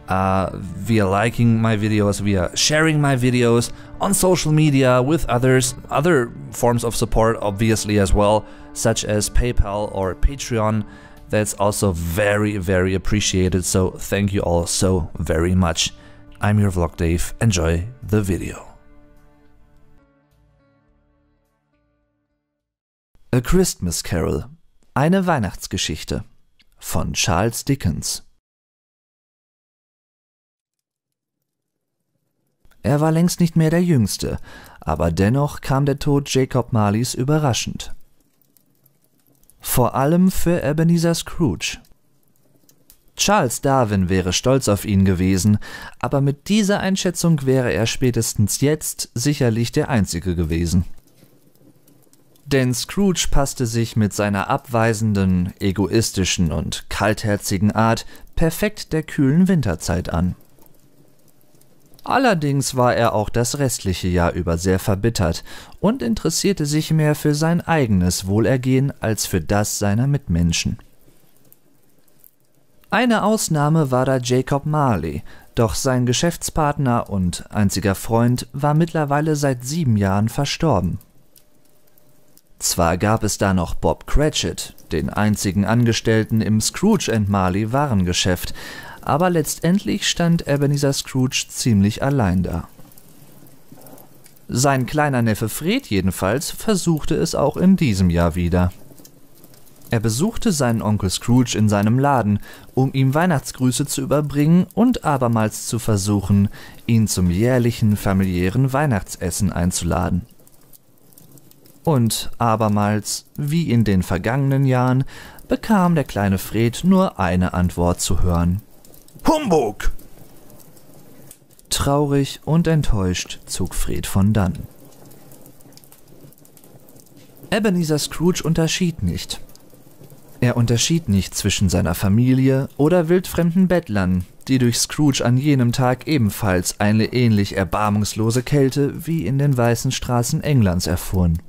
via liking my videos, via sharing my videos on social media with others, other forms of support obviously as well, such as PayPal or Patreon. That's also very, very appreciated, so thank you all so very much. I'm your Vlog Dave, enjoy the video. A Christmas Carol, eine Weihnachtsgeschichte von Charles Dickens. Er war längst nicht mehr der Jüngste, aber dennoch kam der Tod Jacob Marleys überraschend. Vor allem für Ebenezer Scrooge. Charles Darwin wäre stolz auf ihn gewesen, aber mit dieser Einschätzung wäre er spätestens jetzt sicherlich der Einzige gewesen. Denn Scrooge passte sich mit seiner abweisenden, egoistischen und kaltherzigen Art perfekt der kühlen Winterzeit an. Allerdings war er auch das restliche Jahr über sehr verbittert und interessierte sich mehr für sein eigenes Wohlergehen als für das seiner Mitmenschen. Eine Ausnahme war da Jacob Marley, doch sein Geschäftspartner und einziger Freund war mittlerweile seit 7 Jahren verstorben. Zwar gab es da noch Bob Cratchit, den einzigen Angestellten im Scrooge & Marley Warengeschäft, aber letztendlich stand Ebenezer Scrooge ziemlich allein da. Sein kleiner Neffe Fred jedenfalls versuchte es auch in diesem Jahr wieder. Er besuchte seinen Onkel Scrooge in seinem Laden, um ihm Weihnachtsgrüße zu überbringen und abermals zu versuchen, ihn zum jährlichen familiären Weihnachtsessen einzuladen. Und abermals, wie in den vergangenen Jahren, bekam der kleine Fred nur eine Antwort zu hören: Humbug! Traurig und enttäuscht zog Fred von dannen. Ebenezer Scrooge unterschied nicht. Er unterschied nicht zwischen seiner Familie oder wildfremden Bettlern, die durch Scrooge an jenem Tag ebenfalls eine ähnlich erbarmungslose Kälte wie in den weißen Straßen Englands erfuhren.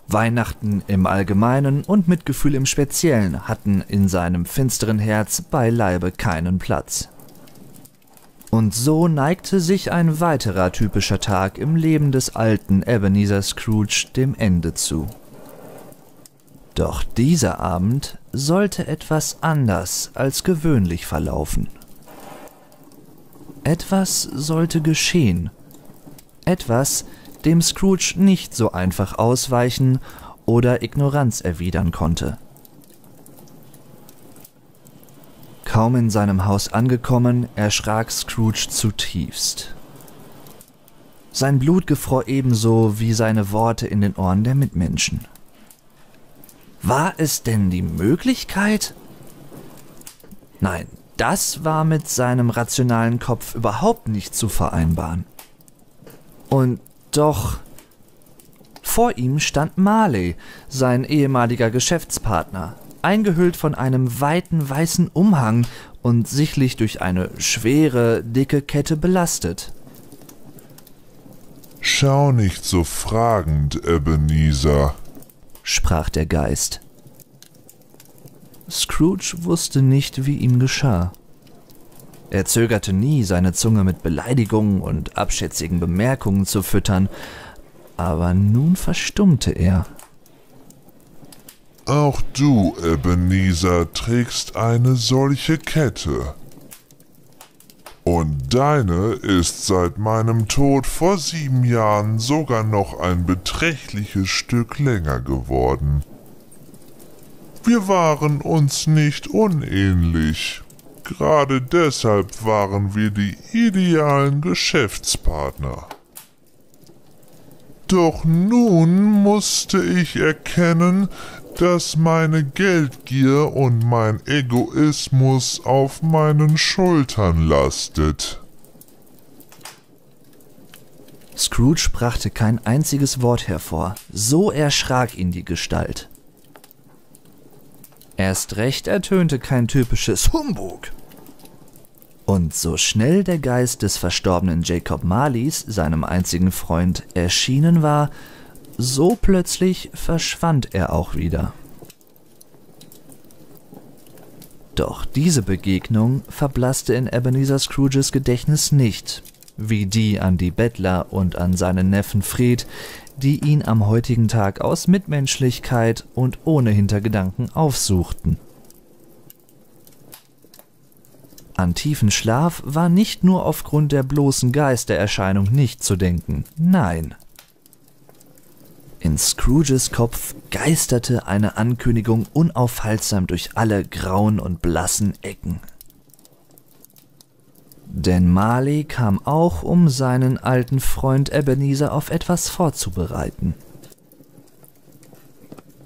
Weihnachten im Allgemeinen und Mitgefühl im Speziellen hatten in seinem finsteren Herz beileibe keinen Platz. Und so neigte sich ein weiterer typischer Tag im Leben des alten Ebenezer Scrooge dem Ende zu. Doch dieser Abend sollte etwas anders als gewöhnlich verlaufen. Etwas sollte geschehen. Etwas, dem Scrooge nicht so einfach ausweichen oder Ignoranz erwidern konnte. Kaum in seinem Haus angekommen, erschrak Scrooge zutiefst. Sein Blut gefror ebenso wie seine Worte in den Ohren der Mitmenschen. War es denn die Möglichkeit? Nein, das war mit seinem rationalen Kopf überhaupt nicht zu vereinbaren. Und doch, vor ihm stand Marley, sein ehemaliger Geschäftspartner, eingehüllt von einem weiten weißen Umhang und sichtlich durch eine schwere, dicke Kette belastet. »Schau nicht so fragend, Ebenezer«, sprach der Geist. Scrooge wusste nicht, wie ihm geschah. Er zögerte nie, seine Zunge mit Beleidigungen und abschätzigen Bemerkungen zu füttern, aber nun verstummte er. »Auch du, Ebenezer, trägst eine solche Kette. Und deine ist seit meinem Tod vor 7 Jahren sogar noch ein beträchtliches Stück länger geworden. Wir waren uns nicht unähnlich. Gerade deshalb waren wir die idealen Geschäftspartner. Doch nun musste ich erkennen, dass meine Geldgier und mein Egoismus auf meinen Schultern lastet.« Scrooge brachte kein einziges Wort hervor, so erschrak ihn die Gestalt. Erst recht ertönte kein typisches Humbug. Und so schnell der Geist des verstorbenen Jacob Marleys, seinem einzigen Freund, erschienen war, so plötzlich verschwand er auch wieder. Doch diese Begegnung verblasste in Ebenezer Scrooges Gedächtnis nicht, wie die an die Bettler und an seinen Neffen Fred, die ihn am heutigen Tag aus Mitmenschlichkeit und ohne Hintergedanken aufsuchten. An tiefen Schlaf war nicht nur aufgrund der bloßen Geistererscheinung nicht zu denken, nein. In Scrooges Kopf geisterte eine Ankündigung unaufhaltsam durch alle grauen und blassen Ecken. Denn Marley kam auch, um seinen alten Freund Ebenezer auf etwas vorzubereiten.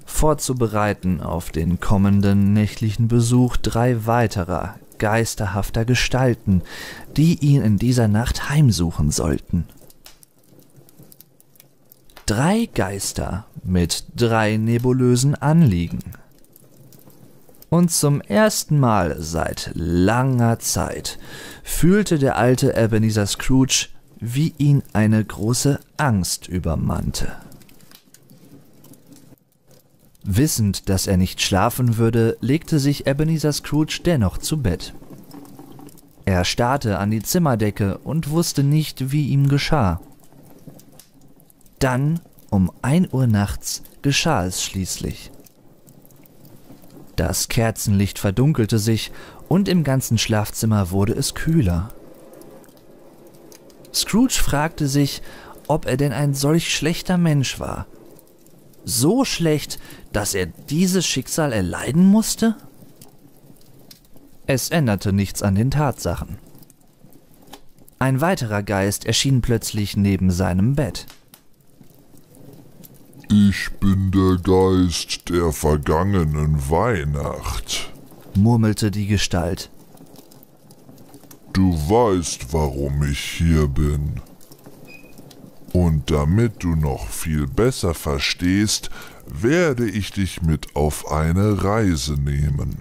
Vorzubereiten auf den kommenden nächtlichen Besuch 3 weiterer, geisterhafter Gestalten, die ihn in dieser Nacht heimsuchen sollten. 3 Geister mit 3 nebulösen Anliegen. Und zum ersten Mal seit langer Zeit fühlte der alte Ebenezer Scrooge, wie ihn eine große Angst übermannte. Wissend, dass er nicht schlafen würde, legte sich Ebenezer Scrooge dennoch zu Bett. Er starrte an die Zimmerdecke und wusste nicht, wie ihm geschah. Dann, um 1 Uhr nachts, geschah es schließlich. Das Kerzenlicht verdunkelte sich und im ganzen Schlafzimmer wurde es kühler. Scrooge fragte sich, ob er denn ein solch schlechter Mensch war. So schlecht, dass er dieses Schicksal erleiden musste? Es änderte nichts an den Tatsachen. Ein weiterer Geist erschien plötzlich neben seinem Bett. Ich bin der Geist der vergangenen Weihnacht, murmelte die Gestalt. Du weißt, warum ich hier bin. Und damit du noch viel besser verstehst, werde ich dich mit auf eine Reise nehmen.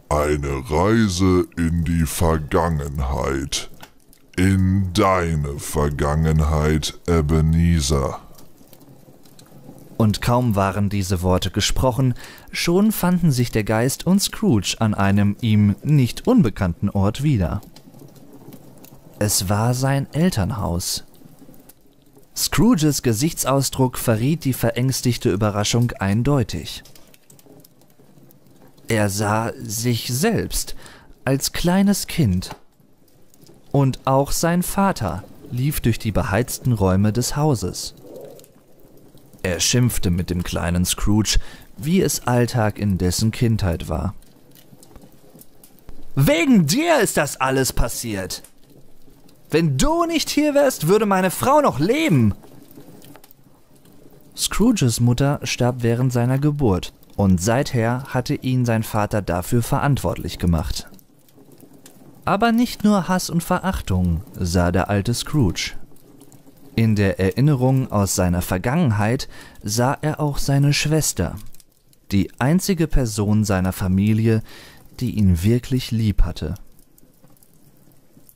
Eine Reise in die Vergangenheit. In deine Vergangenheit, Ebenezer. Und kaum waren diese Worte gesprochen, schon fanden sich der Geist und Scrooge an einem ihm nicht unbekannten Ort wieder. Es war sein Elternhaus. Scrooges Gesichtsausdruck verriet die verängstigte Überraschung eindeutig. Er sah sich selbst als kleines Kind. Und auch sein Vater lief durch die beheizten Räume des Hauses. Er schimpfte mit dem kleinen Scrooge, wie es Alltag in dessen Kindheit war. »Wegen dir ist das alles passiert! Wenn du nicht hier wärst, würde meine Frau noch leben!« Scrooges Mutter starb während seiner Geburt und seither hatte ihn sein Vater dafür verantwortlich gemacht. Aber nicht nur Hass und Verachtung sah der alte Scrooge. In der Erinnerung aus seiner Vergangenheit sah er auch seine Schwester, die einzige Person seiner Familie, die ihn wirklich lieb hatte.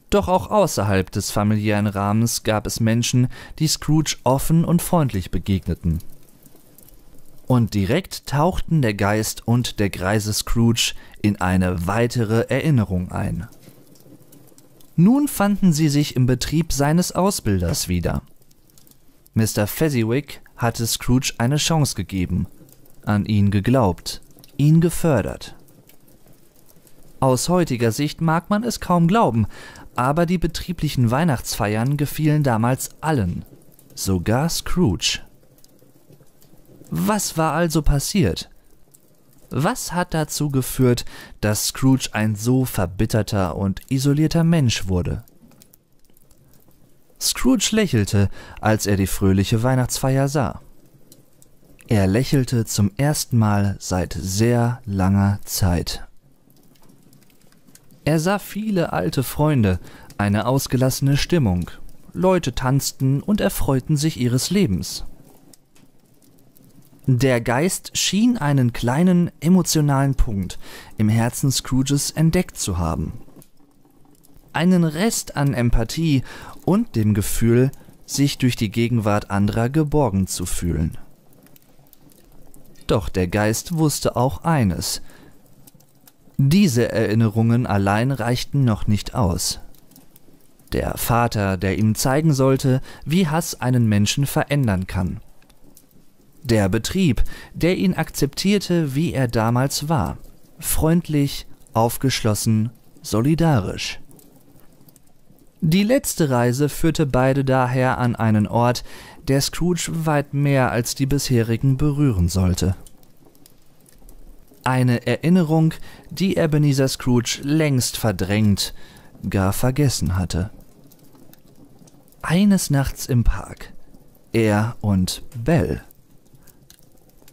Doch auch außerhalb des familiären Rahmens gab es Menschen, die Scrooge offen und freundlich begegneten. Und direkt tauchten der Geist und der greise Scrooge in eine weitere Erinnerung ein. Nun fanden sie sich im Betrieb seines Ausbilders wieder. Mr. Fezziwig hatte Scrooge eine Chance gegeben, an ihn geglaubt, ihn gefördert. Aus heutiger Sicht mag man es kaum glauben, aber die betrieblichen Weihnachtsfeiern gefielen damals allen, sogar Scrooge. Was war also passiert? Was hat dazu geführt, dass Scrooge ein so verbitterter und isolierter Mensch wurde? Scrooge lächelte, als er die fröhliche Weihnachtsfeier sah. Er lächelte zum ersten Mal seit sehr langer Zeit. Er sah viele alte Freunde, eine ausgelassene Stimmung. Leute tanzten und erfreuten sich ihres Lebens. Der Geist schien einen kleinen emotionalen Punkt im Herzen Scrooges entdeckt zu haben. Einen Rest an Empathie und dem Gefühl, sich durch die Gegenwart anderer geborgen zu fühlen. Doch der Geist wusste auch eines: Diese Erinnerungen allein reichten noch nicht aus. Der Vater, der ihm zeigen sollte, wie Hass einen Menschen verändern kann. Der Betrieb, der ihn akzeptierte, wie er damals war. Freundlich, aufgeschlossen, solidarisch. Die letzte Reise führte beide daher an einen Ort, der Scrooge weit mehr als die bisherigen berühren sollte. Eine Erinnerung, die Ebenezer Scrooge längst verdrängt, gar vergessen hatte. Eines Nachts im Park. Er und Belle.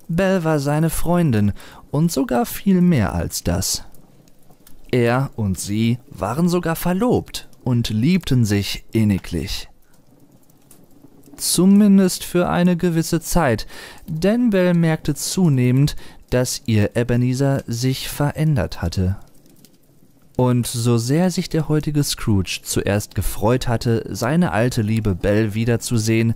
Belle war seine Freundin und sogar viel mehr als das. Er und sie waren sogar verlobt und liebten sich inniglich. Zumindest für eine gewisse Zeit, denn Belle merkte zunehmend, dass ihr Ebenezer sich verändert hatte. Und so sehr sich der heutige Scrooge zuerst gefreut hatte, seine alte liebe Belle wiederzusehen,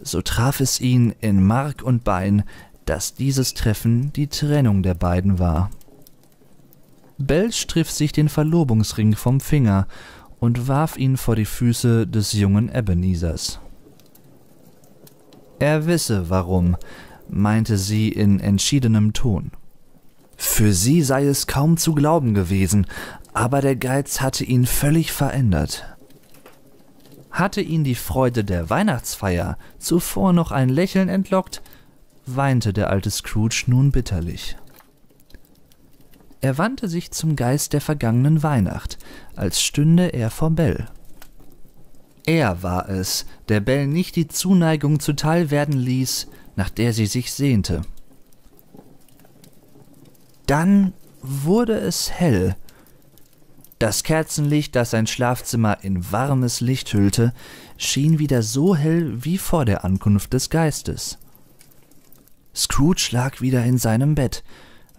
so traf es ihn in Mark und Bein, dass dieses Treffen die Trennung der beiden war. Belle striff sich den Verlobungsring vom Finger und warf ihn vor die Füße des jungen Ebenezers. Er wisse warum, meinte sie in entschiedenem Ton. Für sie sei es kaum zu glauben gewesen, aber der Geiz hatte ihn völlig verändert. Hatte ihn die Freude der Weihnachtsfeier zuvor noch ein Lächeln entlockt, weinte der alte Scrooge nun bitterlich. Er wandte sich zum Geist der vergangenen Weihnacht, als stünde er vor Belle. Er war es, der Belle nicht die Zuneigung zuteil werden ließ, nach der sie sich sehnte. Dann wurde es hell. Das Kerzenlicht, das sein Schlafzimmer in warmes Licht hüllte, schien wieder so hell wie vor der Ankunft des Geistes. Scrooge lag wieder in seinem Bett,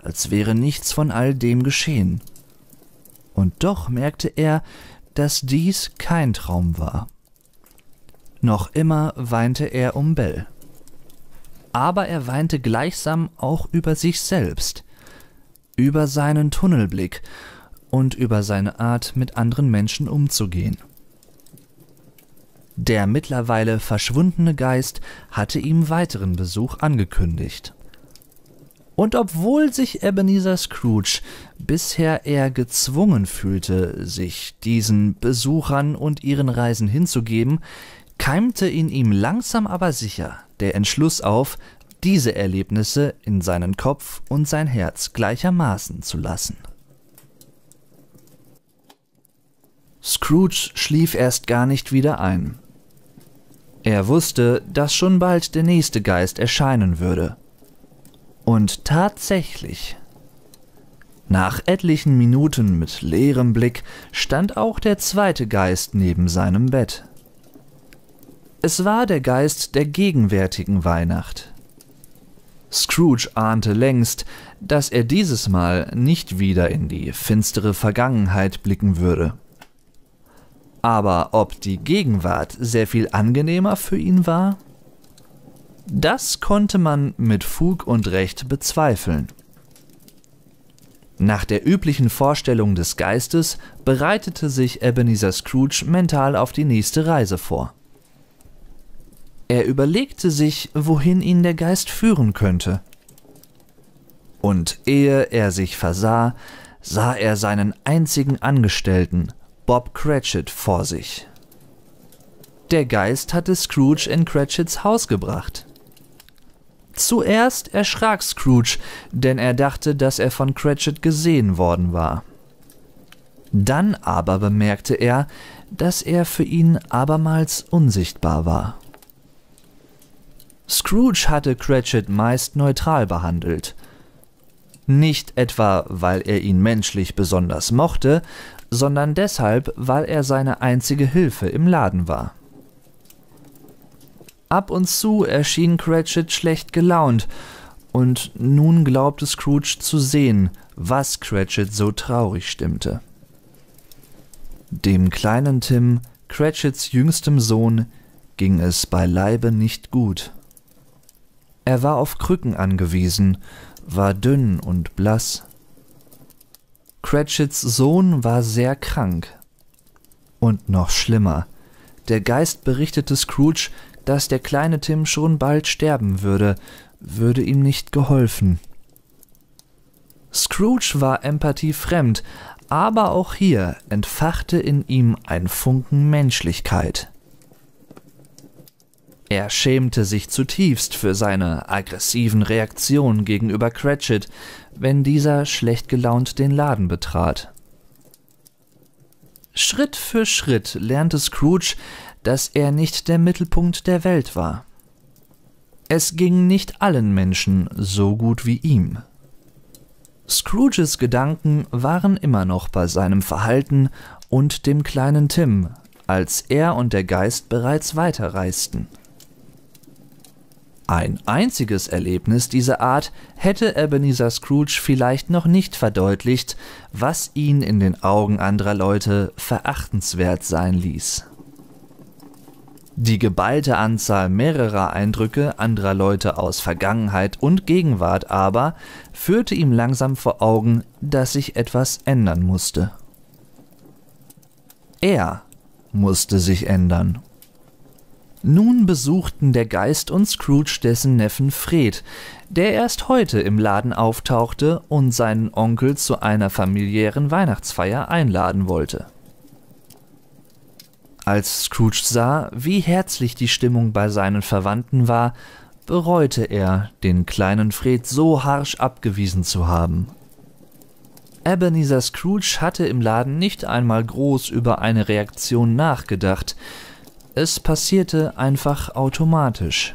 als wäre nichts von all dem geschehen. Und doch merkte er, dass dies kein Traum war. Noch immer weinte er um Belle. Aber er weinte gleichsam auch über sich selbst, über seinen Tunnelblick und über seine Art, mit anderen Menschen umzugehen. Der mittlerweile verschwundene Geist hatte ihm weiteren Besuch angekündigt. Und obwohl sich Ebenezer Scrooge bisher eher gezwungen fühlte, sich diesen Besuchern und ihren Reisen hinzugeben, keimte in ihm langsam aber sicher der Entschluss auf, diese Erlebnisse in seinen Kopf und sein Herz gleichermaßen zu lassen. Scrooge schlief erst gar nicht wieder ein. Er wusste, dass schon bald der nächste Geist erscheinen würde. Und tatsächlich, nach etlichen Minuten mit leerem Blick stand auch der zweite Geist neben seinem Bett. Es war der Geist der gegenwärtigen Weihnacht. Scrooge ahnte längst, dass er dieses Mal nicht wieder in die finstere Vergangenheit blicken würde. Aber ob die Gegenwart sehr viel angenehmer für ihn war? Das konnte man mit Fug und Recht bezweifeln. Nach der üblichen Vorstellung des Geistes bereitete sich Ebenezer Scrooge mental auf die nächste Reise vor. Er überlegte sich, wohin ihn der Geist führen könnte. Und ehe er sich versah, sah er seinen einzigen Angestellten, Bob Cratchit, vor sich. Der Geist hatte Scrooge in Cratchits Haus gebracht. Zuerst erschrak Scrooge, denn er dachte, dass er von Cratchit gesehen worden war. Dann aber bemerkte er, dass er für ihn abermals unsichtbar war. Scrooge hatte Cratchit meist neutral behandelt. Nicht etwa, weil er ihn menschlich besonders mochte, sondern deshalb, weil er seine einzige Hilfe im Laden war. Ab und zu erschien Cratchit schlecht gelaunt, und nun glaubte Scrooge zu sehen, was Cratchit so traurig stimmte. Dem kleinen Tim, Cratchits jüngstem Sohn, ging es beileibe nicht gut. Er war auf Krücken angewiesen, war dünn und blass. Cratchits Sohn war sehr krank. Und noch schlimmer, der Geist berichtete Scrooge, dass der kleine Tim schon bald sterben würde ihm nicht geholfen. Scrooge war empathiefremd, aber auch hier entfachte in ihm ein Funken Menschlichkeit. Er schämte sich zutiefst für seine aggressiven Reaktionen gegenüber Cratchit, wenn dieser schlecht gelaunt den Laden betrat. Schritt für Schritt lernte Scrooge, dass er nicht der Mittelpunkt der Welt war. Es ging nicht allen Menschen so gut wie ihm. Scrooges Gedanken waren immer noch bei seinem Verhalten und dem kleinen Tim, als er und der Geist bereits weiterreisten. Ein einziges Erlebnis dieser Art hätte Ebenezer Scrooge vielleicht noch nicht verdeutlicht, was ihn in den Augen anderer Leute verachtenswert sein ließ. Die geballte Anzahl mehrerer Eindrücke anderer Leute aus Vergangenheit und Gegenwart aber führte ihm langsam vor Augen, dass sich etwas ändern musste. Er musste sich ändern. Nun besuchten der Geist und Scrooge dessen Neffen Fred, der erst heute im Laden auftauchte und seinen Onkel zu einer familiären Weihnachtsfeier einladen wollte. Als Scrooge sah, wie herzlich die Stimmung bei seinen Verwandten war, bereute er, den kleinen Fred so harsch abgewiesen zu haben. Ebenezer Scrooge hatte im Laden nicht einmal groß über eine Reaktion nachgedacht. Es passierte einfach automatisch.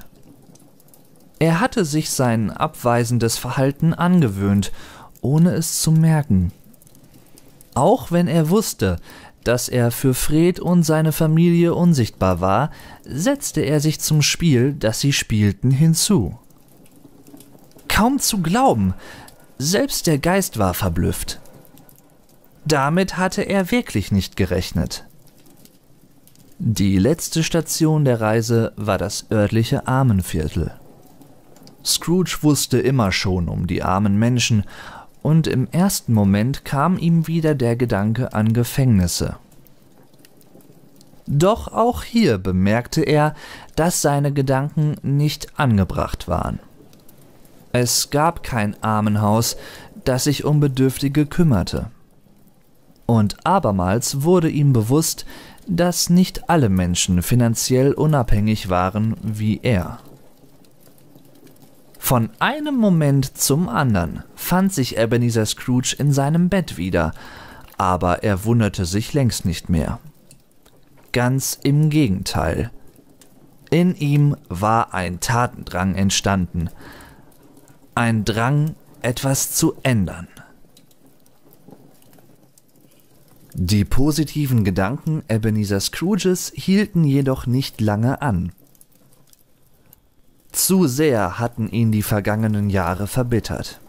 Er hatte sich sein abweisendes Verhalten angewöhnt, ohne es zu merken. Auch wenn er wusste, dass er für Fred und seine Familie unsichtbar war, setzte er sich zum Spiel, das sie spielten, hinzu. Kaum zu glauben, selbst der Geist war verblüfft. Damit hatte er wirklich nicht gerechnet. Die letzte Station der Reise war das örtliche Armenviertel. Scrooge wusste immer schon um die armen Menschen, und im ersten Moment kam ihm wieder der Gedanke an Gefängnisse. Doch auch hier bemerkte er, dass seine Gedanken nicht angebracht waren. Es gab kein Armenhaus, das sich um Bedürftige kümmerte. Und abermals wurde ihm bewusst, dass nicht alle Menschen finanziell unabhängig waren wie er. Von einem Moment zum anderen fand sich Ebenezer Scrooge in seinem Bett wieder, aber er wunderte sich längst nicht mehr. Ganz im Gegenteil. In ihm war ein Tatendrang entstanden. Ein Drang, etwas zu ändern. Die positiven Gedanken Ebenezer Scrooges hielten jedoch nicht lange an. Zu sehr hatten ihn die vergangenen Jahre verbittert.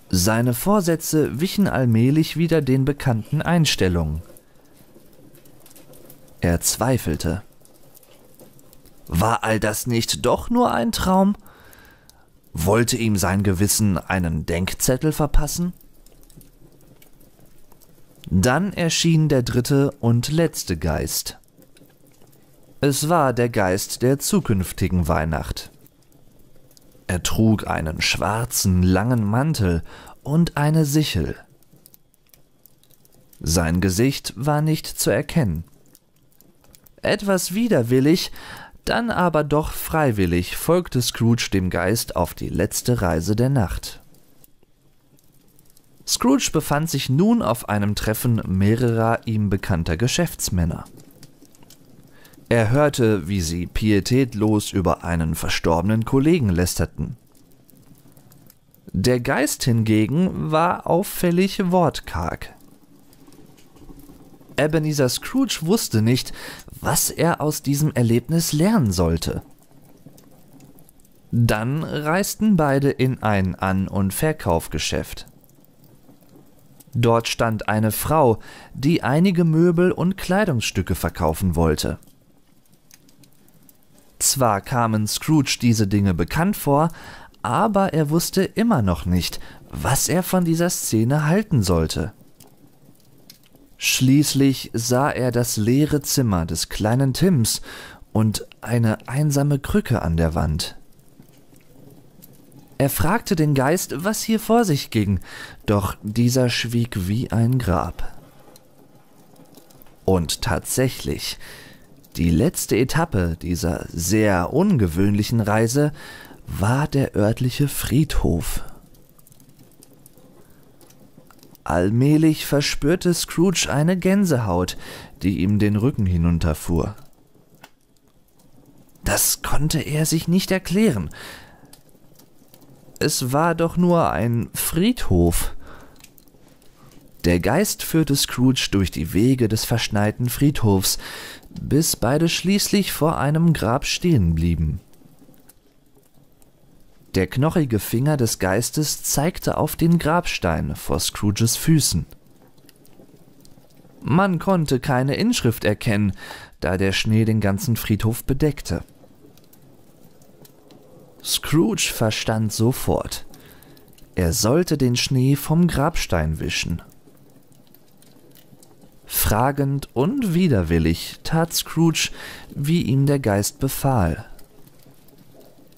Seine Vorsätze wichen allmählich wieder den bekannten Einstellungen. Er zweifelte. War all das nicht doch nur ein Traum? Wollte ihm sein Gewissen einen Denkzettel verpassen? Dann erschien der dritte und letzte Geist. Es war der Geist der zukünftigen Weihnacht. Er trug einen schwarzen, langen Mantel und eine Sichel. Sein Gesicht war nicht zu erkennen. Etwas widerwillig, dann aber doch freiwillig folgte Scrooge dem Geist auf die letzte Reise der Nacht. Scrooge befand sich nun auf einem Treffen mehrerer ihm bekannter Geschäftsmänner. Er hörte, wie sie pietätlos über einen verstorbenen Kollegen lästerten. Der Geist hingegen war auffällig wortkarg. Ebenezer Scrooge wusste nicht, was er aus diesem Erlebnis lernen sollte. Dann reisten beide in ein An- und Verkaufsgeschäft. Dort stand eine Frau, die einige Möbel und Kleidungsstücke verkaufen wollte. Zwar kamen Scrooge diese Dinge bekannt vor, aber er wusste immer noch nicht, was er von dieser Szene halten sollte. Schließlich sah er das leere Zimmer des kleinen Tims und eine einsame Krücke an der Wand. Er fragte den Geist, was hier vor sich ging, doch dieser schwieg wie ein Grab. Und tatsächlich, die letzte Etappe dieser sehr ungewöhnlichen Reise war der örtliche Friedhof. Allmählich verspürte Scrooge eine Gänsehaut, die ihm den Rücken hinunterfuhr. Das konnte er sich nicht erklären. Es war doch nur ein Friedhof. Der Geist führte Scrooge durch die Wege des verschneiten Friedhofs, bis beide schließlich vor einem Grab stehen blieben. Der knochige Finger des Geistes zeigte auf den Grabstein vor Scrooges Füßen. Man konnte keine Inschrift erkennen, da der Schnee den ganzen Friedhof bedeckte. Scrooge verstand sofort: Er sollte den Schnee vom Grabstein wischen. Fragend und widerwillig tat Scrooge, wie ihm der Geist befahl.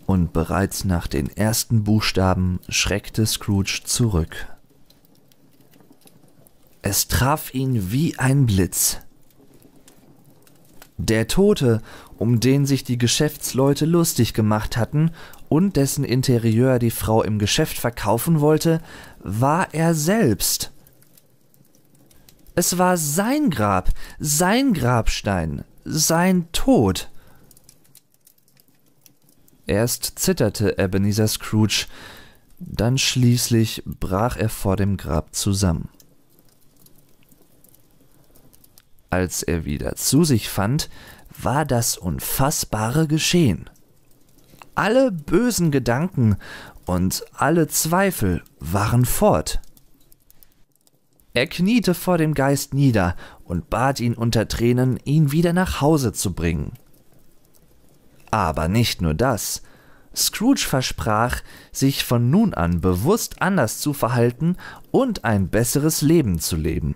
Und bereits nach den ersten Buchstaben schreckte Scrooge zurück. Es traf ihn wie ein Blitz. Der Tote, um den sich die Geschäftsleute lustig gemacht hatten und dessen Interieur die Frau im Geschäft verkaufen wollte, war er selbst. Es war sein Grab, sein Grabstein, sein Tod. Erst zitterte Ebenezer Scrooge, dann schließlich brach er vor dem Grab zusammen. Als er wieder zu sich fand, war das Unfassbare geschehen. Alle bösen Gedanken und alle Zweifel waren fort. Er kniete vor dem Geist nieder und bat ihn unter Tränen, ihn wieder nach Hause zu bringen. Aber nicht nur das. Scrooge versprach, sich von nun an bewusst anders zu verhalten und ein besseres Leben zu leben.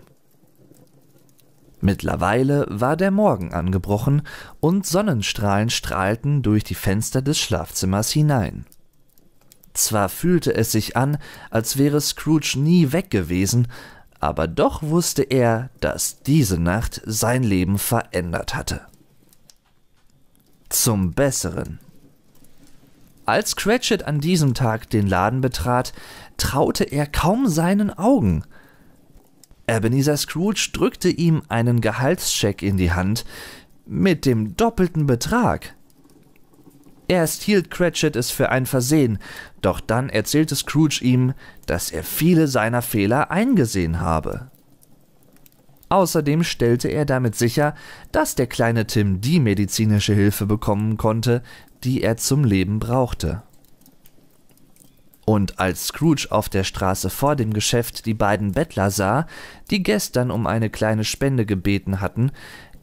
Mittlerweile war der Morgen angebrochen und Sonnenstrahlen strahlten durch die Fenster des Schlafzimmers hinein. Zwar fühlte es sich an, als wäre Scrooge nie weg gewesen, aber doch wusste er, dass diese Nacht sein Leben verändert hatte. Zum Besseren. Als Cratchit an diesem Tag den Laden betrat, traute er kaum seinen Augen. Ebenezer Scrooge drückte ihm einen Gehaltscheck in die Hand mit dem doppelten Betrag. Erst hielt Cratchit es für ein Versehen, doch dann erzählte Scrooge ihm, dass er viele seiner Fehler eingesehen habe. Außerdem stellte er damit sicher, dass der kleine Tim die medizinische Hilfe bekommen konnte, die er zum Leben brauchte. Und als Scrooge auf der Straße vor dem Geschäft die beiden Bettler sah, die gestern um eine kleine Spende gebeten hatten,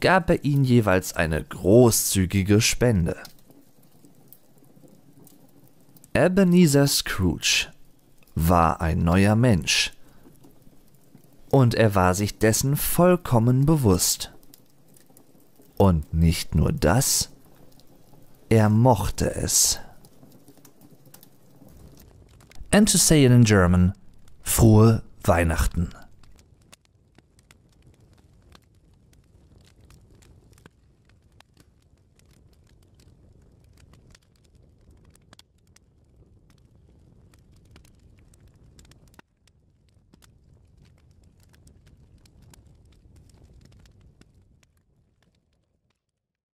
gab er ihnen jeweils eine großzügige Spende. Ebenezer Scrooge war ein neuer Mensch. Und er war sich dessen vollkommen bewusst. Und nicht nur das, er mochte es. And to say it in German, frohe Weihnachten.